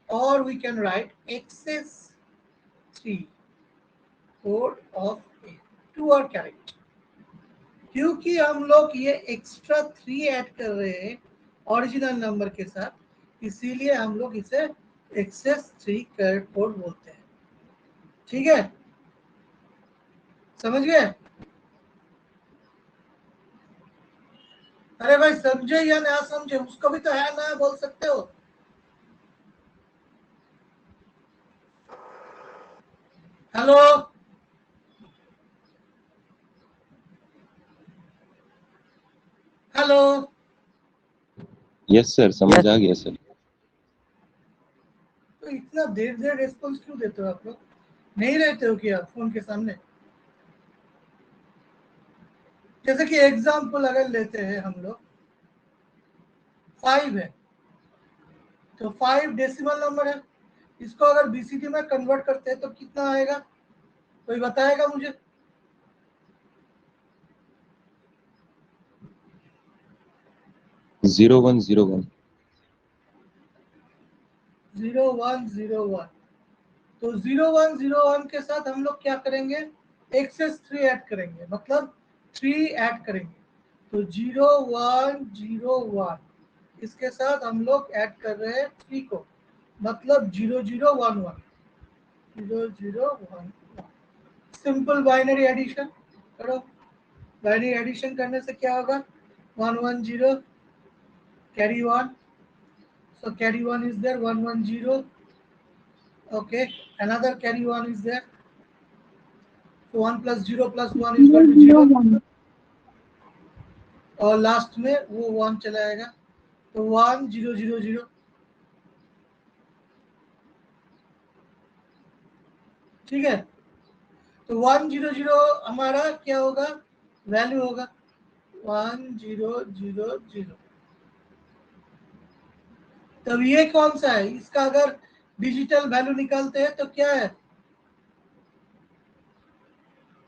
or we can write XS3 code of A. 2 are correct. क्योंकि हम लोग ये एक्स्ट्रा 3 ऐड कर रहे हैं ओरिजिनल नंबर के साथ, इसीलिए हम लोग इसे XS3 कोड बोलते हैं. ठीक है, समझ गए? अरे भाई समझे या ना समझे, उसको भी तो है ना बोल सकते हो. Hello, hello. यस सर, समझ आ गया सर. तो इतना देर देर रेस्पॉन्स क्यों देते हो आप लोग? नहीं रहते हो क्या फोन के सामने? जैसे कि एग्जाम्पल अगर लेते हैं हम लोग, 5 है, तो 5 डेसिमल नंबर है. इसको अगर बीसीडी में कन्वर्ट करते हैं तो कितना आएगा, कोई बताएगा मुझे? Zero one zero one. 0101. तो 0101 के साथ हम लोग क्या करेंगे, XS3 ऐड करेंगे, मतलब 3 ऐड करेंगे. तो 0101 इसके साथ हम लोग ऐड कर रहे हैं 3 को, मतलब 0011. 0011 सिंपल बाइनरी एडिशन करो. बाइनरी एडिशन करने से क्या होगा, 110 carry 1. So carry 1 is there, 110. Okay, another carry 1 is there. So 1 plus 0 plus 1 is equal to 0. और लास्ट में वो 1 चला आएगा, तो 1000. ठीक है, तो 100 हमारा क्या होगा, वैल्यू होगा 1000. तब ये कौन सा है, इसका अगर डिजिटल वैल्यू निकालते हैं तो क्या है,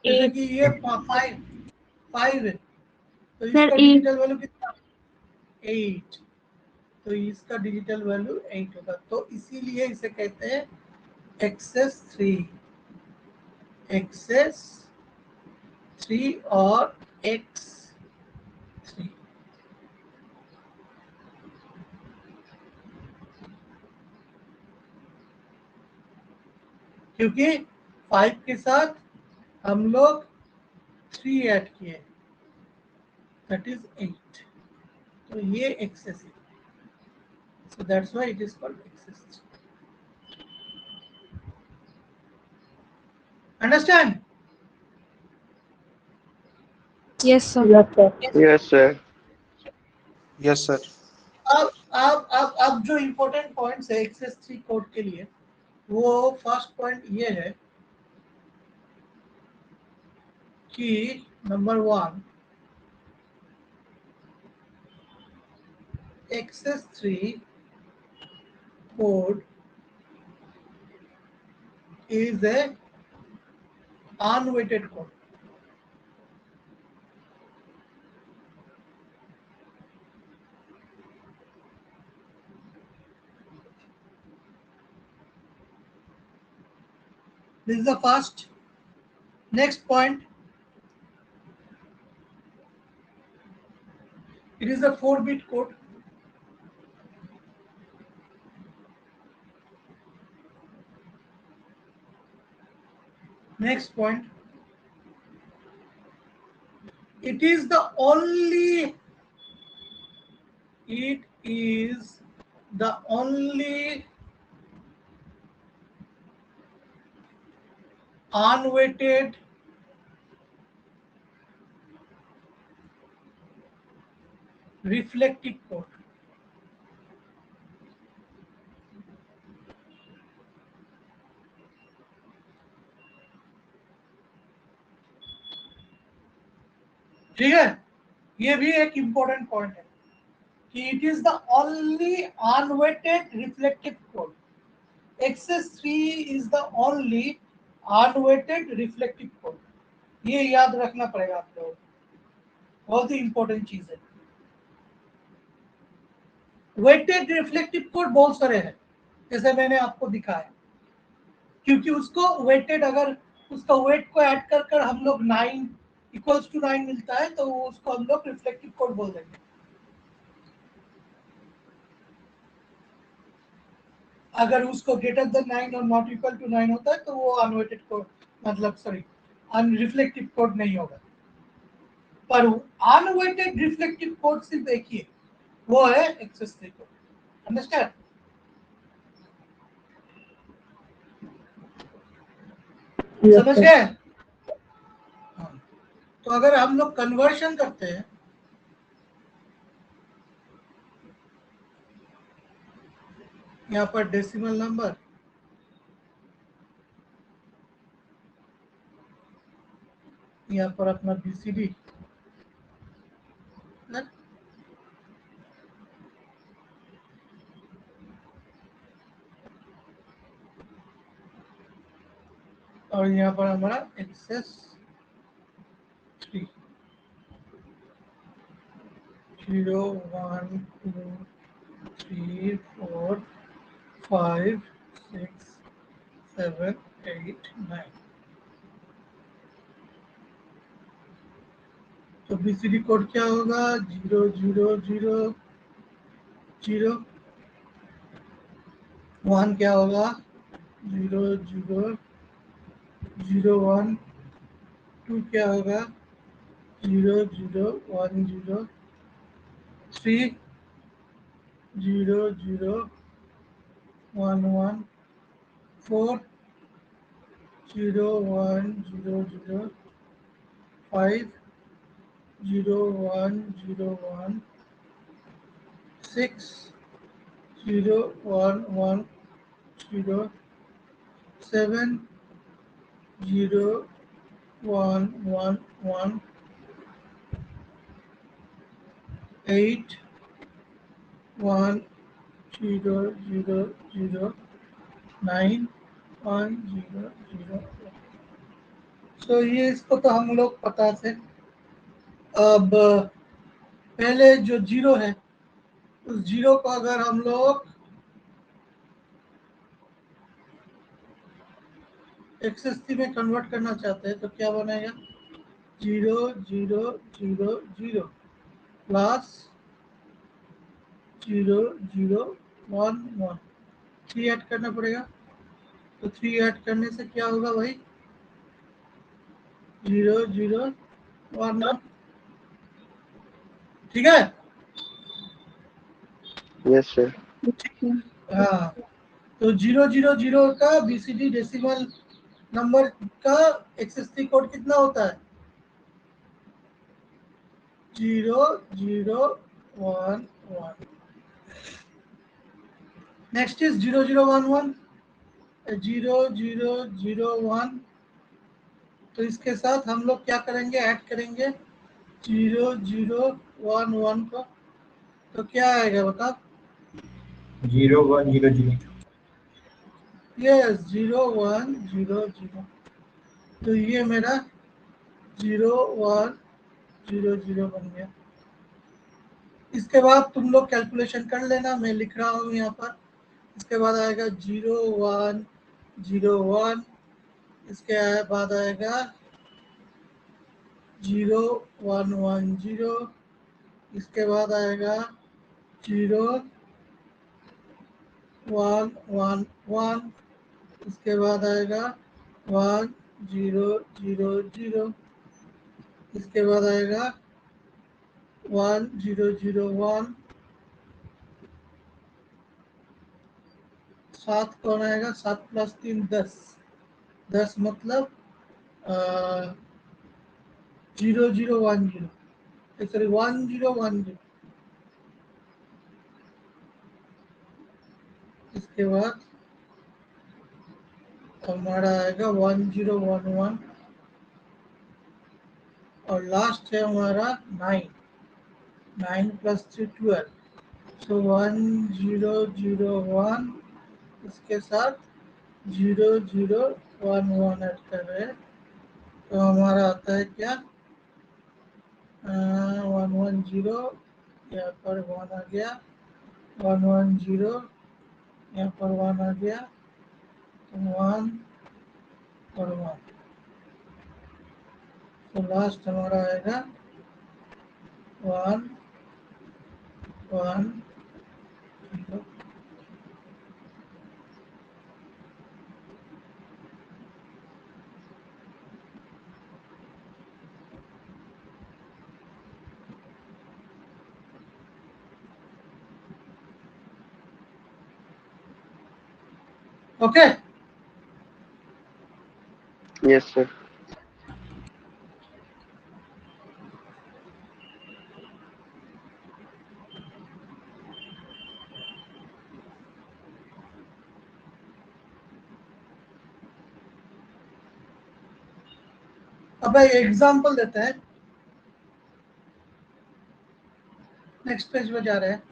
जैसे कि ये 5 है, तो इसका डिजिटल वैल्यू कितना, 8. तो इसका डिजिटल वैल्यू 8 होगा. तो इसीलिए इसे कहते हैं XS3. XS3 और X3. क्योंकि 5 के साथ हम लोग 3 ऐड किए, दैट इज 8. तो ये XS है. So that's why it is called XS3. Understand? Yes, sir. Yes, sir. Yes, sir. अब जो इम्पोर्टेंट पॉइंट्स है XS3 कोड के लिए, वो फर्स्ट पॉइंट ये है कि number 1, XS3 code is a unweighted code. This is the first. Next point, it is a 4-bit code. Next point. It is the only unweighted reflective code. ठीक है, ये भी एक इंपॉर्टेंट पॉइंट है कि it is the only unweighted reflective code. XS3 is the only unweighted reflective code. ये याद रखना पड़ेगा आप लोगों को, बहुत ही इंपॉर्टेंट चीज है. वेटेड रिफ्लेक्टिव कोड बहुत सारे हैं, जैसे मैंने आपको दिखाया, क्योंकि उसको वेटेड, अगर उसका वेट को ऐड कर कर हम लोग 9 इक्वल्स टू 9 मिलता है तो उसको हम लोग रिफ्लेक्टिव कोड बोल देंगे. अगर उसको ग्रेटर देन 9 और नॉट इक्वल टू 9 होता है तो वो अनवेटेड कोड, मतलब सॉरी अनरिफ्लेक्टिव कोड नहीं होगा. पर अनवेटेड रिफ्लेक्टिव कोड सिर्फ एक ही है, वो है XS3 कोड. अंडरस्टैंड? समझ गए? तो अगर हम लोग कन्वर्शन करते हैं, यहाँ पर डेसिमल नंबर, यहाँ पर अपना BCD, और यहाँ पर हमारा XS3 0 1 2 3 4 5 6 7 8 9. तो BCD कोड क्या होगा? 0 0 0 0. 1 क्या होगा? 0 0 0 1. 2 क्या होगा? 0 0 1 0. 3 0 0 1 1. 4 0 1 0 0. 5 0 1 0 1. 6 0 1 1 0. 7 0 1 1 1. 8 1 0 0 0. 9 1 0 0. सो ये इसको तो हम लोग पता थे. अब पहले जो 0 है, उस 0 को अगर हम लोग XS3 में कन्वर्ट करना चाहते हैं तो क्या बनेगा? 0 0 0 0 प्लस 0 0 1 1. 3 ऐड करना पड़ेगा. तो 3 ऐड करने से क्या होगा भाई? 0 0 1 1. ठीक है? Yes sir. हाँ, तो 0 0 0 का BCD डेसिमल नंबर का XS3 कोड कितना होता है? 0 0 1 1. Next is 0 0 1 1. 0 0 0 1. तो इसके साथ हम लोग क्या करेंगे? ऐड करेंगे 0 0 1 1 को. तो क्या आएगा बताओ? 0 1 0 0. यस, 0 1 0 0. तो ये मेरा 0 1 0 0 बन गया. इसके बाद तुम लोग कैलकुलेशन कर लेना, मैं लिख रहा हूँ यहाँ पर. इसके बाद आएगा 0 1 0 1. इसके बाद आएगा 0 1 1 0. इसके बाद आएगा 0 1 1 1. इसके बाद आएगा 1 0 0 0। इसके बाद आएगा 1 0 0 1। 7 कौन आएगा? 7 + 3 10। 10 मतलब 0 0 1 0, सॉरी 1 0 1 0। इसके बाद हमारा आएगा 1 0 1 1 और लास्ट है हमारा 9। 9 + 3 12। सो 1 0 0 1 इसके साथ 0 0 1 1 ऐड कर रहे हैं, तो हमारा आता है क्या? 1 1 0, यहाँ पर 1 आ गया। 1 1 0, यहाँ पर 1 आ गया, तो 1 और 1। तो लास्ट हमारा आएगा 1 1 0। ओके। Yes, sir. अब एग्जाम्पल देते हैं। नेक्स्ट पेज में जा रहे हैं।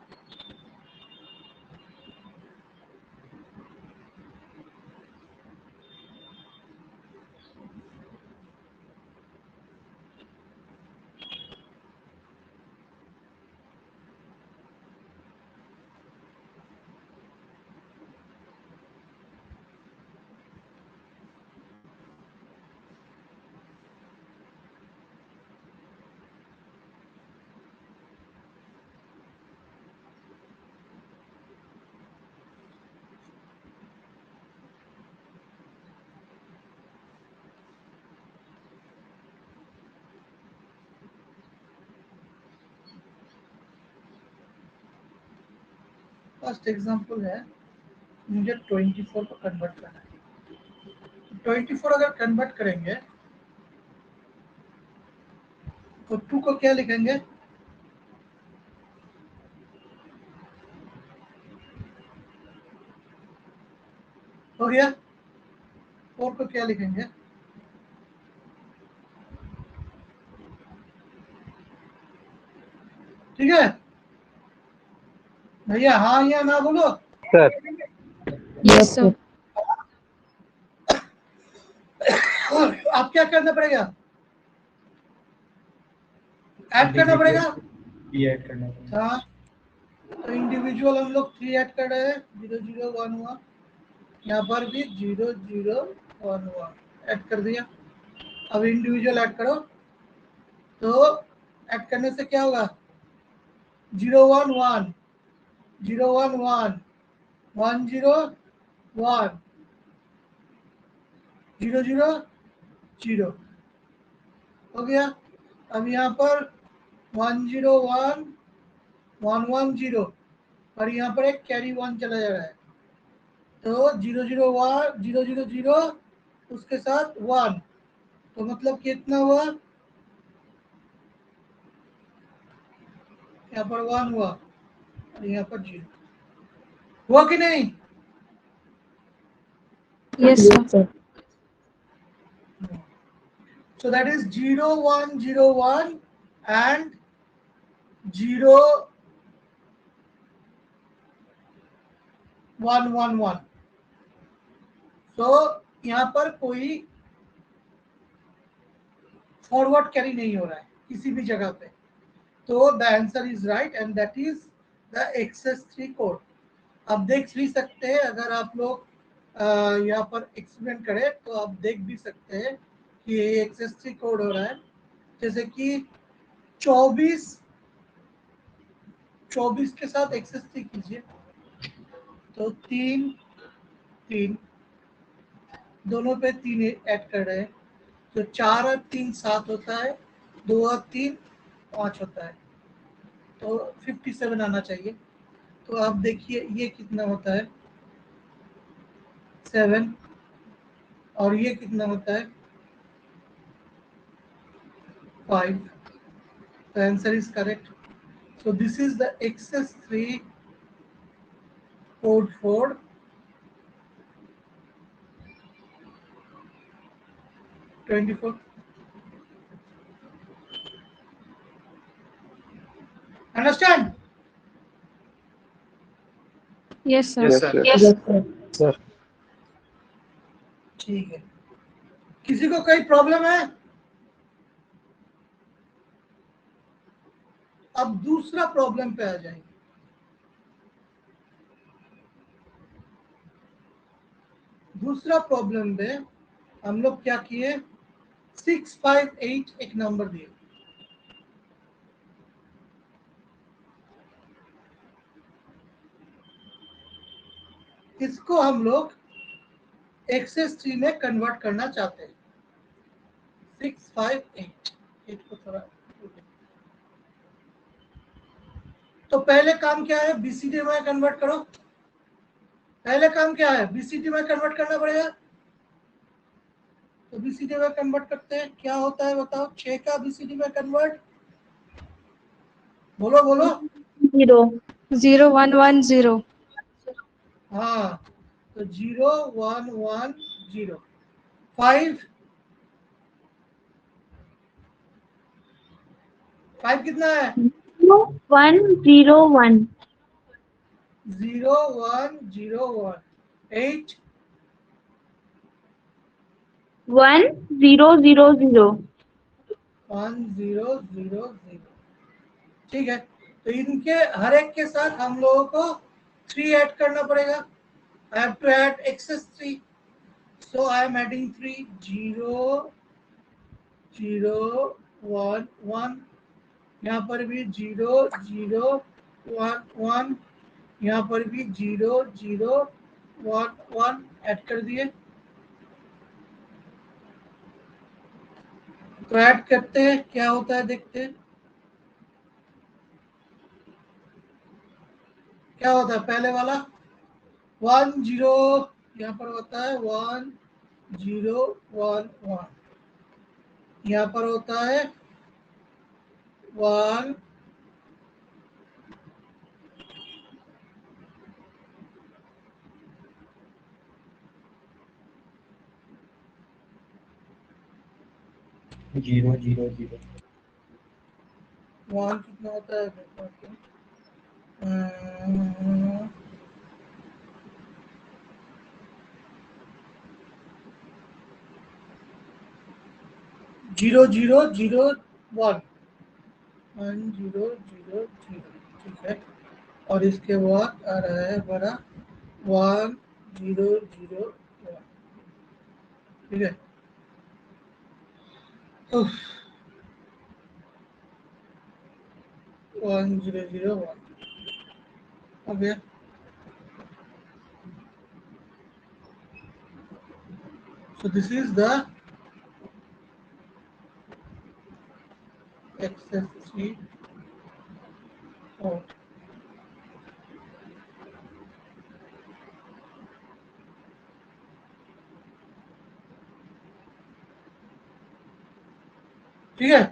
फर्स्ट एग्जांपल है, मुझे 24 को कन्वर्ट करना है। 24 अगर कन्वर्ट करेंगे तो 2 को क्या लिखेंगे? हो गया। 4 को क्या लिखेंगे? ठीक है भैया, हाँ या ना बोलो। सर। Yes, sir. आप क्या करना पड़ेगा? ऐड करना पड़ेगा। ये ऐड करना पड़ेगा। हाँ, तो इंडिविजुअल हम लोग 3 ऐड कर रहे हैं। 0 0 1 1। यहाँ पर भी 0 0 1 1 ऐड कर दिया। अब इंडिविजुअल ऐड करो, तो ऐड करने से क्या होगा? 0 1 1 0 1 1 1 0 1 0 0 0 हो गया। अब यहाँ पर 1 0 1 1 1 0 और यहाँ पर एक कैरी 1 चला जा रहा है, तो 0 0 1 0 0 0 उसके साथ 1, तो मतलब कितना हुआ? यहाँ पर 1 हुआ और यहाँ पर 0 हुआ कि नहीं? Yes, sir. So that is 0 1 0 1 and 0 1 1 1। तो यहाँ पर कोई फॉरवर्ड कैरी नहीं हो रहा है किसी भी जगह पे, तो the answer is right and that is the XS3 code. आप देख भी सकते हैं, अगर आप लोग यहाँ पर एक्सपेरिमेंट करें तो आप देख भी सकते हैं कि ये XS3 कोड हो रहा है। जैसे कि 24 के साथ XS3 कीजिए, तो 3 3 दोनों पे 3 ऐड कर रहे हैं, तो 4 और 3 7 होता है, 2 और 3 5 होता है, तो 57 आना चाहिए। तो आप देखिए ये कितना होता है 7, और ये कितना होता है 5। The answer is correct. So this is the XS3 code for 24. Understand? Yes, sir. Yes, sir. Yes. Sir. ठीक है, किसी को कोई प्रॉब्लम है? अब दूसरा प्रॉब्लम पे आ जाएंगे। दूसरा प्रॉब्लम में हम लोग क्या किए, 658 एक नंबर दिए, इसको हम लोग XS3 में कन्वर्ट करना चाहते हैं। 658 को थोड़ा, तो पहले काम क्या है, BCD में कन्वर्ट करो। पहले काम क्या है, BCD में कन्वर्ट करना पड़ेगा। तो BCD में कन्वर्ट करते हैं, क्या होता है बताओ, 6 का BCD में कन्वर्ट, बोलो बोलो। 0 1 1 0 हाँ, तो 0 1 1 0। 5 कितना है, 1 0 1 0 1 0 1। 8 1 0 0 0 1 0 0 0। ठीक है, तो इनके हर एक के साथ हम लोगों को 3 ऐड करना पड़ेगा। I have to add XS3, so I am adding 3, 0 0 1 1। यहाँ पर भी 0 0 1 1, यहाँ पर भी 0 0 1 1 ऐड कर दिए। तो ऐड करते हैं, क्या होता है देखते हैं क्या होता है। पहले वाला 1 0, यहाँ पर होता है 1 0 1 1, यहाँ पर होता है 1 0 0 0 1 कितना होता है, 0 0 0 1 1 0 0 0। ठीक है, और इसके बाद आ रहा है बड़ा 1 0 0 1। ठीक है, 1 0 0 1 हो गया। So this is the XS3 code. ठीक है,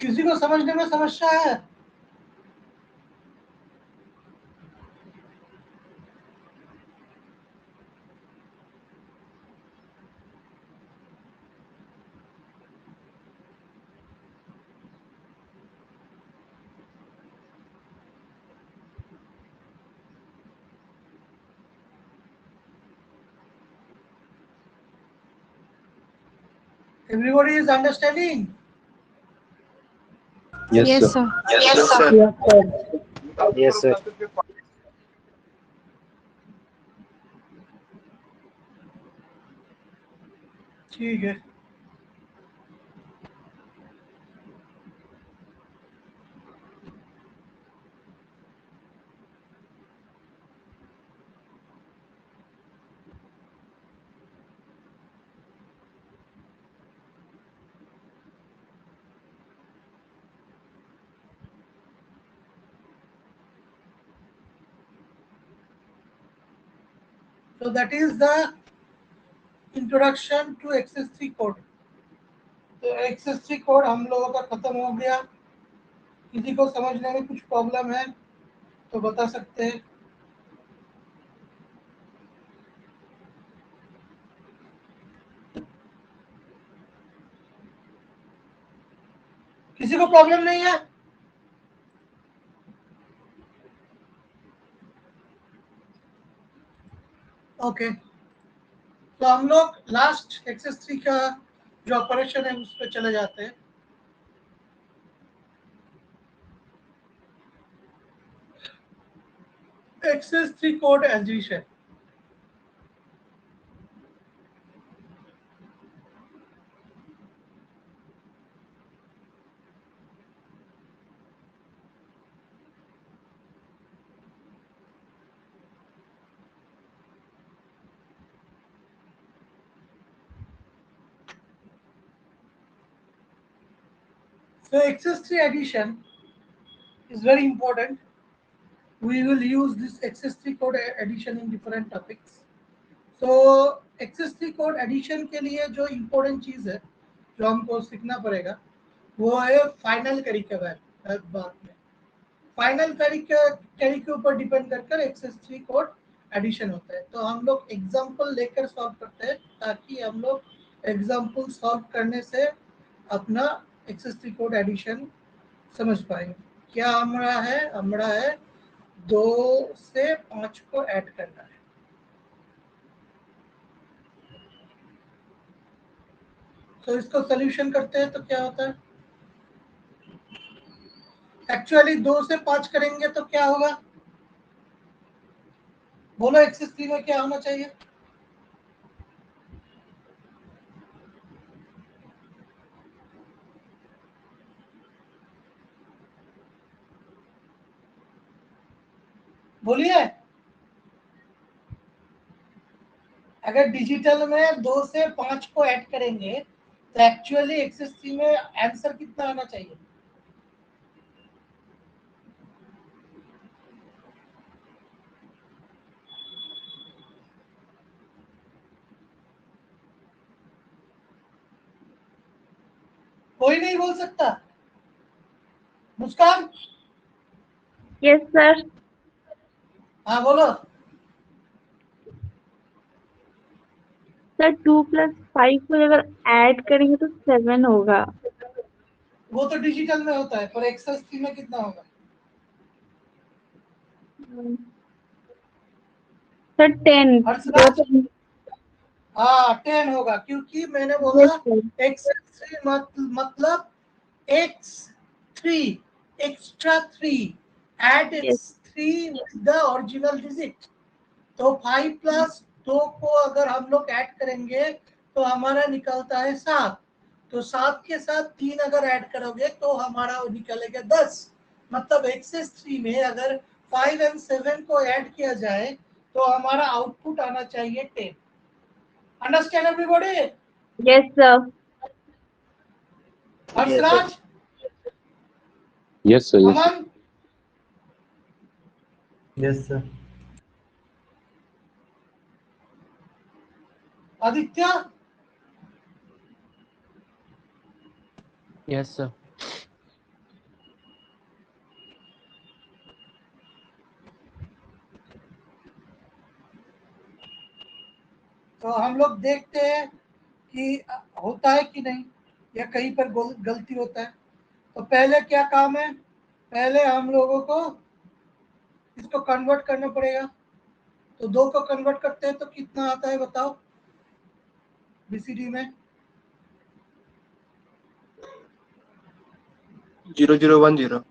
किसी को समझने में समस्या है? Everybody is understanding? Yes, Yes, sir. sir. Yes, sir. Yes, sir. ठीक है. So that is the introduction to XS3 code. तो XS3 कोड हम लोगों का खत्म हो गया. किसी को समझने में कुछ प्रॉब्लम है तो बता सकते हैं. किसी को प्रॉब्लम नहीं है? ओके. तो हम लोग लास्ट XS3 का जो ऑपरेशन है उस पर चले जाते हैं. XS3 code addition. So XS3 addition is very important. We will use this XS3 code addition in different topics. So XS3 code addition के लिए जो important चीज़ है जो हमको सीखना पड़ेगा वो है फाइनल कैरी के बाद में. फाइनल कैरी के ऊपर डिपेंड कर XS3 कोड एडिशन होता है. तो हम लोग एग्जांपल लेकर सॉल्व करते हैं ताकि हम लोग एग्जांपल सॉल्व करने से अपना XS3 कोड एडिशन समझ पाएंगे. क्या हमारा है 2 से 5 को ऐड करना है. तो इसको सॉल्यूशन करते हैं तो क्या होता है. एक्चुअली 2 से 5 करेंगे तो क्या होगा. बोलो XS3 में क्या होना चाहिए. बोलिए. अगर डिजिटल में 2 से 5 को ऐड करेंगे तो एक्चुअली XS3 में आंसर कितना आना चाहिए. कोई नहीं बोल सकता. मुस्कान. Yes, sir. हाँ बोलो. सर 2 + 5 को अगर ऐड करेंगे तो 7 होगा. वो तो डिजिटल में होता है पर XS3 में कितना होगा. सर 10. हर्षराज. हाँ 10 होगा क्योंकि मैंने बोला Yes, sir. XS3 मतलब X3 extra 3 add Yes. X3 with the original digit. तो 5 + 2 को अगर हम लोग ऐड करेंगे तो हमारा निकलता है 7. तो 7 के साथ 3 अगर ऐड करोगे तो हमारा निकलेगा 10. मतलब XS3 में अगर 5 और 7 को ऐड किया जाए तो हमारा आउटपुट आना चाहिए 10. Understand everybody. Yes, sir. Harshraj. Yes, sir. Yes, sir. अमन. Yes, sir. Aditya. Yes, sir. तो हम लोग देखते हैं कि होता है कि नहीं या कहीं पर गलती होता है. तो पहले क्या काम है. पहले हम लोगों को इसको कन्वर्ट करना पड़ेगा. तो 2 को कन्वर्ट करते हैं तो कितना आता है बताओ BCD में. 0010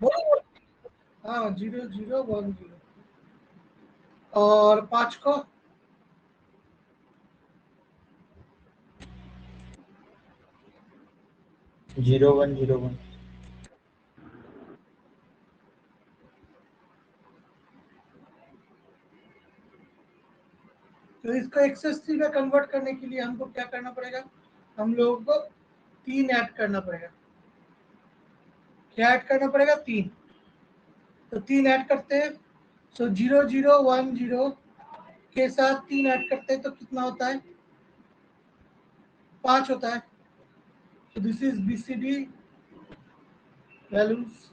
हाँ 0010 और 5 को 0101 तो इसको एक्सेस 3 में कन्वर्ट करने के लिए हमको क्या करना पड़ेगा, हम लोगों को 3 ऐड करना पड़ेगा। क्या ऐड करना पड़ेगा? 3। तो 3 ऐड करते हैं, सो 0010 के साथ 3 ऐड करते हैं तो कितना होता है? 5 होता है। So this is BCD values.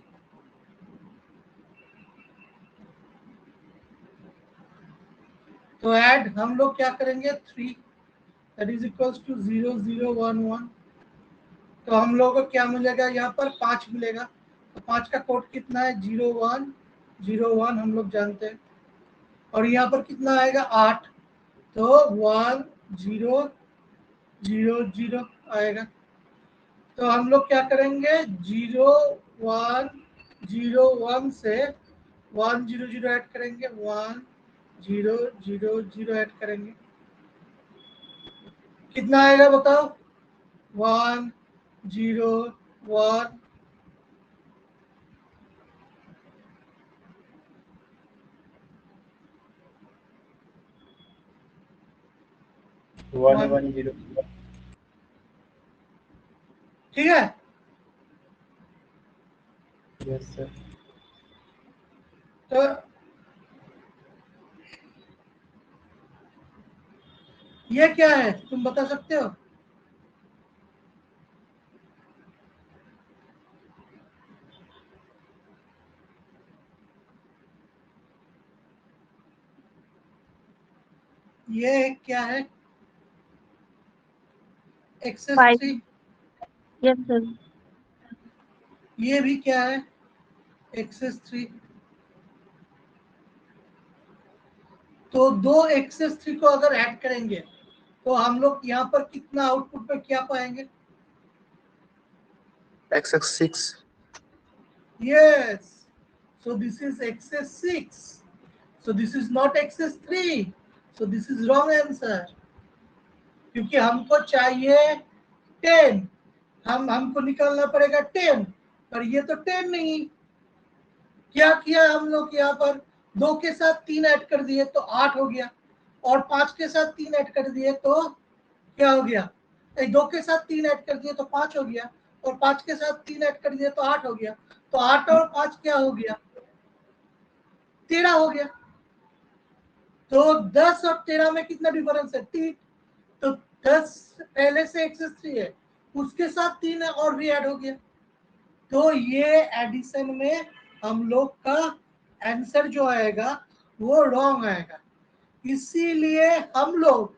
तो ऐड हम लोग क्या करेंगे? 3 that is equals to 0011। तो हम लोगों को क्या मिलेगा? यहाँ पर 5 मिलेगा। तो 5 का कोड कितना है? 0101 हम लोग जानते हैं। और यहाँ पर कितना आएगा? 8। तो 1000 आएगा। तो हम लोग क्या करेंगे? 0101 से 100 ऐड करेंगे, 1000 ऐड करेंगे, कितना आएगा बताओ? 101 110 ठीक है। Yes sir. तो ये क्या है तुम बता सकते हो? ये क्या है? एक्सेस 5 3। Yes sir. ये भी क्या है? एक्सेस 3। तो दो एक्सेस 3 को अगर ऐड करेंगे तो हम लोग यहाँ पर कितना आउटपुट में क्या पाएंगे? XX6 Yes. So this is excess 6. So this is not excess 3. So this is wrong answer. क्योंकि हमको चाहिए 10, हमको निकालना पड़ेगा 10, पर ये तो 10 नहीं। क्या किया हम लोग? यहाँ पर 2 के साथ 3 ऐड कर दिए तो 8 हो गया, और 5 के साथ 3 ऐड कर दिए तो क्या हो गया? 2 के साथ 3 ऐड कर दिए तो 5 हो गया, और 5 के साथ 3 ऐड कर दिए तो 8 हो गया। तो 8 और 5 क्या हो गया? 13 हो गया। तो 10 और 13 में कितना डिफरेंस है? 3। तो 10 पहले से एक्सेस 3 है, उसके साथ 3 और भी ऐड हो गया। तो ये एडिशन में हम लोग का आंसर जो आएगा वो रॉन्ग आएगा। इसीलिए हम लोग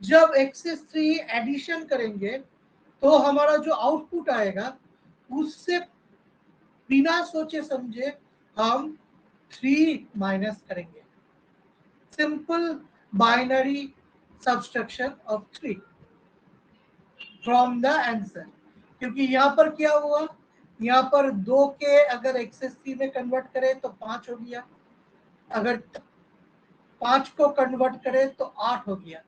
जब एक्सेस 3 एडिशन करेंगे तो हमारा जो आउटपुट आएगा उससे बिना सोचे समझे हम 3 माइनस करेंगे। Simple binary subtraction of 3 from the answer. क्योंकि यहाँ पर क्या हुआ? यहाँ पर 2 के अगर एक्सेस 3 में कन्वर्ट करें तो 5 हो गया, अगर 5 को कन्वर्ट करें तो 8 हो गया।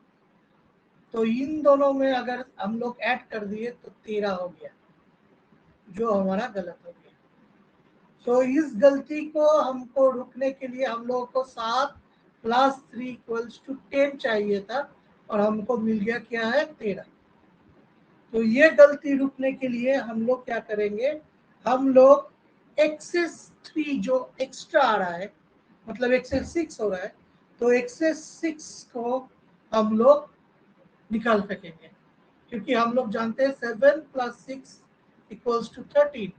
तो इन दोनों में अगर हम लोग ऐड कर दिए तो 13 हो गया, जो हमारा गलत हो गया। तो इस गलती को हमको रुकने के लिए हम लोगों को 7 + 3 = 10 चाहिए था, और हमको मिल गया क्या है? 13। तो ये गलती रुकने के लिए हम लोग क्या करेंगे? हम लोग एक्सेस 3 जो एक्स्ट्रा आ रहा है, मतलब एक्सेस 6 हो रहा है, तो एक्सेस 6 को हम लोग निकाल सकेंगे। क्योंकि हम लोग जानते हैं 7 + 6 = 13।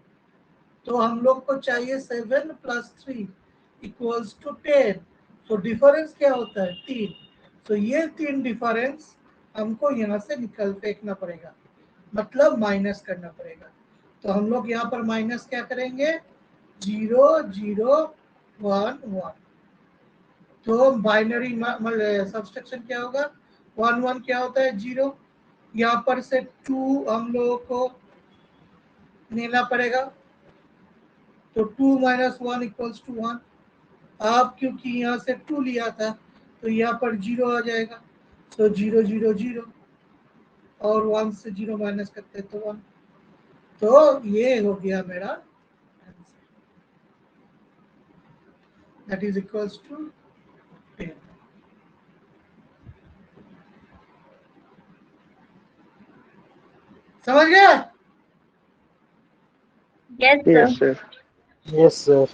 तो हम लोग को चाहिए 7 + 3 = 10। तो डिफरेंस क्या होता है? 3। तो ये 3 डिफरेंस हमको यहाँ से निकल फेंकना पड़ेगा, मतलब माइनस करना पड़ेगा। तो हम लोग यहाँ पर माइनस क्या करेंगे? 0011। तो बाइनरी सब्सट्रैक्शन क्या होगा? 1 1 क्या होता है? 0। यहाँ पर से 2 हम लोगों को लेना पड़ेगा, तो 2 माइनस 1 इक्वल्स टू 1। आप क्योंकि यहाँ से 2 लिया था तो यहाँ पर 0 आ जाएगा, तो 0 0 0 और 1 से 0 माइनस करते तो 1। तो ये हो गया मेरा answer, that is equals to 10। समझ गया? Yes, Yes, sir. sir. Yes, sir.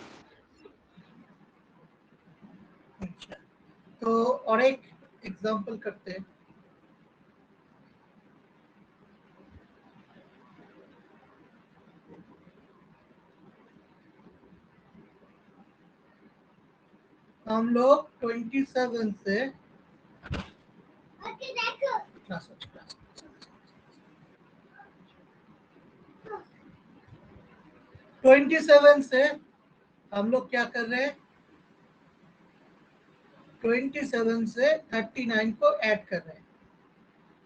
अच्छा, तो और एक एग्जांपल करते हैं। हम लोग 27 से 27 से हम लोग क्या कर रहे हैं, 27 से 39 को ऐड कर रहे हैं।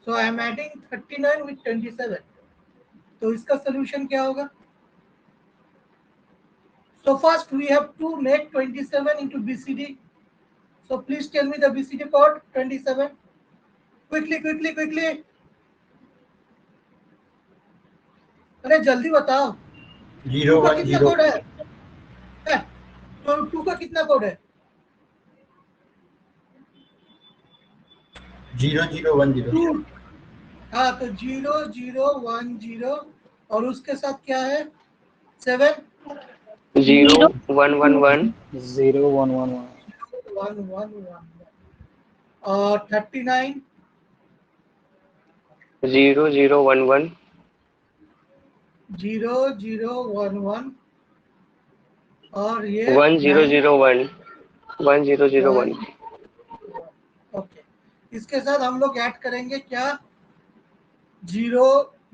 सो आई एम एडिंग 39 विथ 27। तो इसका सोल्यूशन क्या होगा? So first we have to make 27 into BCD. So please tell me the BCD code 27. Quickly, quickly, quickly. अरे जल्दी बताओ। 0 2 का 1 कितना 0 कोड है? तो 2 का कितना कोड है? 0 0 1 0 2। हाँ, तो 0 0 1 0 और उसके साथ क्या है? 7 0 1 1 1 0 1 1 1 1 1 1 और 39 0 0 1 1 0 0 1 1 और ये 1 0 0 1 1 0 0 1। ओके, इसके साथ हम लोग ऐड करेंगे क्या? 0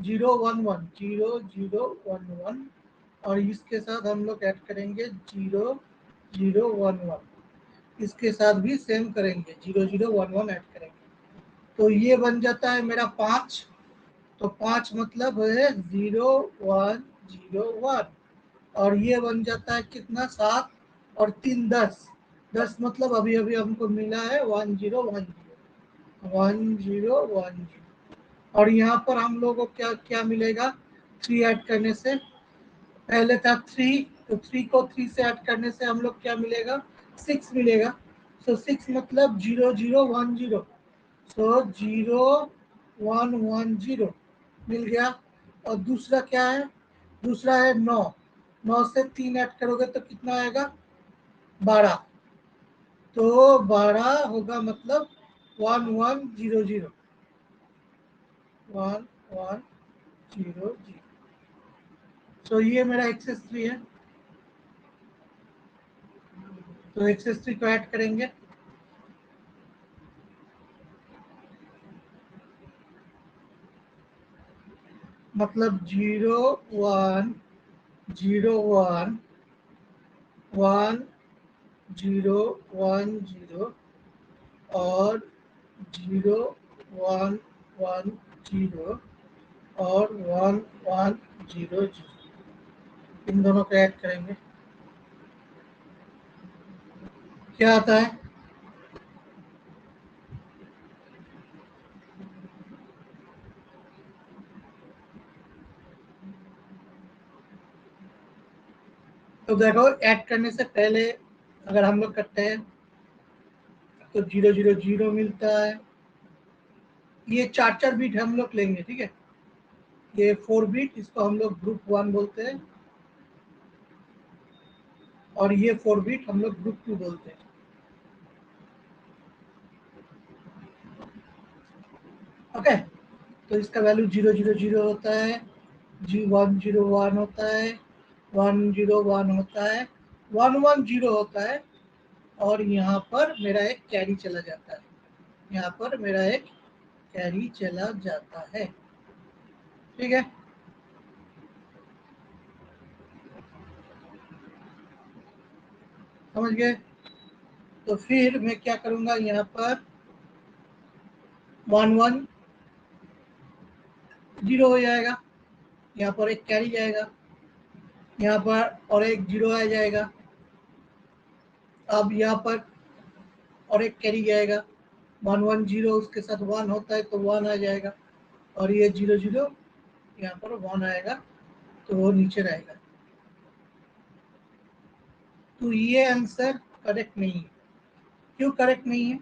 0 1 1 0 0 1 1 और इसके साथ हम लोग ऐड करेंगे 0 0 1 1। इसके साथ भी सेम करेंगे, 0 0 1 1 ऐड करेंगे। तो ये बन जाता है मेरा 5। तो 5 मतलब है 0 1 0 1 और ये बन जाता है कितना? 7 और 3 10। 10 मतलब अभी अभी हमको मिला है 1 0 1 0 1 0 1 0 और यहाँ पर हम लोगों को क्या क्या मिलेगा 3 ऐड करने से? पहले था 3, तो 3 को 3 से ऐड करने से हम लोग क्या मिलेगा? 6 मिलेगा। सो 6 मतलब 0 0 1 0। सो 0 1 1 0 मिल गया। और दूसरा क्या है? दूसरा है 9। 9 से 3 ऐड करोगे तो कितना आएगा? 12। तो 12 होगा मतलब 1 1 0 0 1 1 0 0। तो ये मेरा एक्सेस 3 है। तो एक्सेस 3 को ऐड करेंगे। मतलब 0 1 0 1 1 0 1 0 और 0 1 1 0 और 1 1 0 0। इन दोनों को ऐड करेंगे, क्या आता है? तो देखो, ऐड करने से पहले अगर हम लोग करते हैं तो 0 0 0 मिलता है। ये 4 बीट हम लोग लेंगे, ठीक है? ये 4 बीट, इसको हम लोग ग्रुप 1 बोलते हैं और ये 4 बीट हम लोग ग्रुप 2 बोलते हैं। ओके, तो इसका वैल्यू 0 0 0 होता है, 1 0 1 होता है, 1 0 1 होता है, 1 1 0 होता है और यहाँ पर मेरा एक कैरी चला जाता है। यहाँ पर मेरा एक कैरी चला जाता है, ठीक है? समझ गए? तो फिर मैं क्या करूँगा, यहाँ पर 1 1 0 हो जाएगा, यहाँ पर एक कैरी जाएगा यहाँ पर और एक 0 आ जाएगा। अब यहाँ पर और एक कैरी जाएगा, 1 1 0, उसके साथ 1 होता है तो 1 आ जाएगा, और ये 0 0 यहाँ पर 1 आएगा तो वो नीचे रहेगा। तो ये आंसर करेक्ट नहीं है। क्यों करेक्ट नहीं है?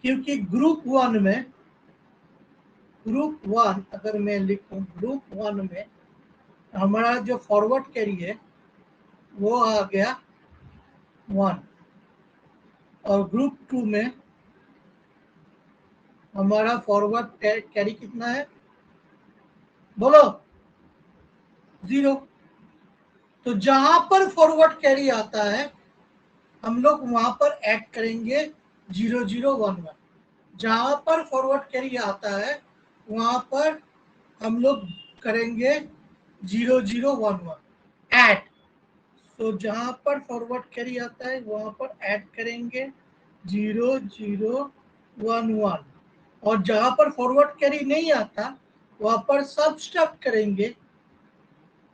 क्योंकि ग्रुप 1 अगर मैं लिखूं, ग्रुप 1 में हमारा जो फॉरवर्ड कैरी है वो आ गया 1, और ग्रुप 2 में हमारा फॉरवर्ड कैरी कितना है, बोलो? 0। तो जहां पर फॉरवर्ड कैरी आता है हम लोग वहां पर ऐड करेंगे 0 0 1 1। जहां पर फॉरवर्ड कैरी आता है वहां पर हम लोग करेंगे 0 0 1 1 ऐड। तो जहां पर फॉरवर्ड कैरी आता है वहां पर ऐड करेंगे 0 0 1 1, और जहां पर फॉरवर्ड कैरी नहीं आता वहां पर सब्ट्रैक्ट करेंगे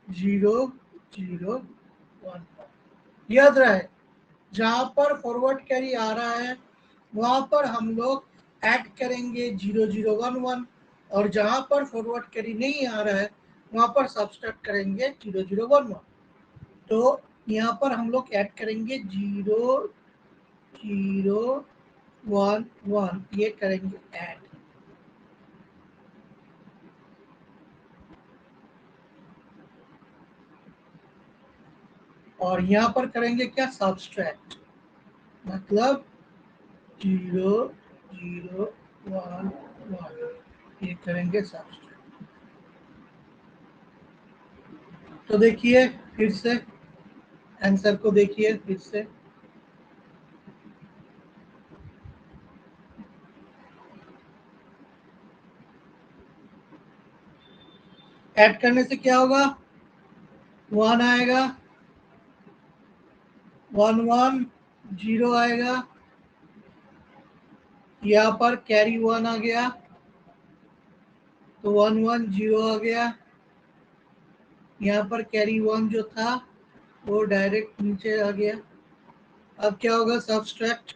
0 0 1 1। याद रहे, जहां पर फॉरवर्ड कैरी आ रहा है वहां पर हम लोग ऐड करेंगे 0 0 1 1, और जहां पर फॉरवर्ड कैरी नहीं आ रहा है वहां पर सब्ट्रैक्ट करेंगे 0 0 1 1। तो यहाँ पर हम लोग ऐड करेंगे 0 0 1 1, ये करेंगे ऐड। और यहाँ पर करेंगे क्या, सब्ट्रैक्ट, मतलब 0 0 1 1, ये करेंगे सब्ट्रैक्ट। तो देखिए फिर से आंसर को देखिए फिर से। ऐड करने से क्या होगा, 1 आएगा, 1 1 0 आएगा, यहाँ पर कैरी 1 आ गया तो 1 1 0 आ गया, यहाँ पर कैरी 1 जो था वो डायरेक्ट नीचे आ गया। अब क्या होगा, सब्ट्रैक्ट।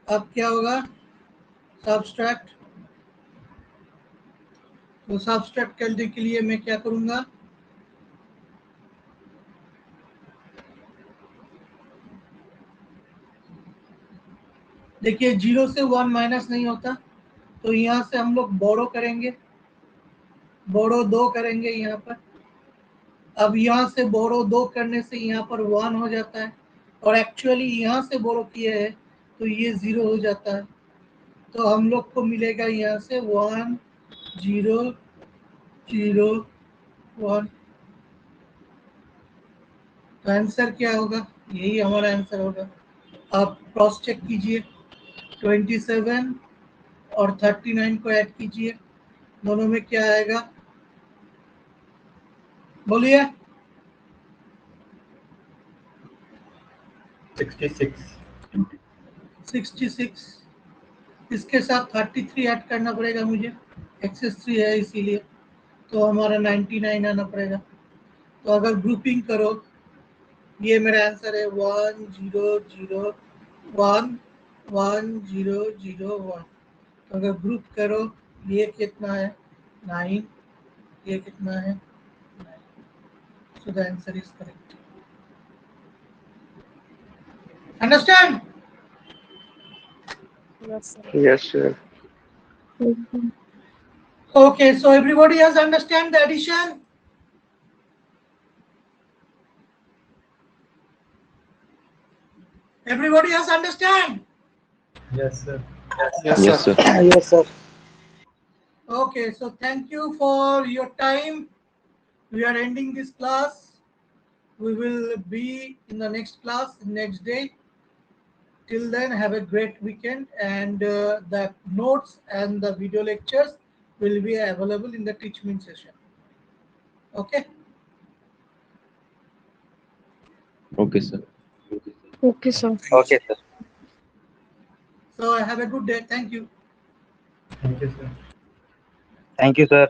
अब क्या होगा, सब्ट्रैक्ट। तो सब्ट्रैक्ट करने के लिए मैं क्या करूंगा, देखिए 0 से 1 माइनस नहीं होता, तो यहाँ से हम लोग बोरो करेंगे, बोरो 2 करेंगे यहाँ पर। अब यहाँ से बोरो 2 करने से यहाँ पर 1 हो जाता है, और एक्चुअली यहाँ से बोरो किए है तो ये 0 हो जाता है। तो हम लोग को मिलेगा यहाँ से 1 0 0 1। तो आंसर क्या होगा, यही हमारा आंसर होगा। आप क्रॉस चेक कीजिए, 27 और 39 को ऐड कीजिए, दोनों में क्या आएगा, बोलिए? 66। इसके साथ 33 ऐड करना पड़ेगा मुझे, एक्सेस 3 है इसीलिए, तो हमारा 99 आना पड़ेगा। तो अगर ग्रुपिंग करो, ये मेरा आंसर है 1 0 0 1 1 0 0 1। तो अगर ग्रुप करो, ये कितना है, 9, ये कितना है, 9। So the answer is correct. Understand? Yes, sir. Yes, sir. Okay, so everybody has understand the addition? Everybody has understand? Yes, sir. Yes, Yes, sir. sir. Yes, sir. Okay, so thank you for your time. We are ending this class. We will be in the next class next day. Till then, have a great weekend, and the notes and the video lectures will be available in the Teach Me session. Okay. Okay, sir. Okay, sir. Okay, sir. So have a good day. Thank you. Thank you, sir. Thank you, sir.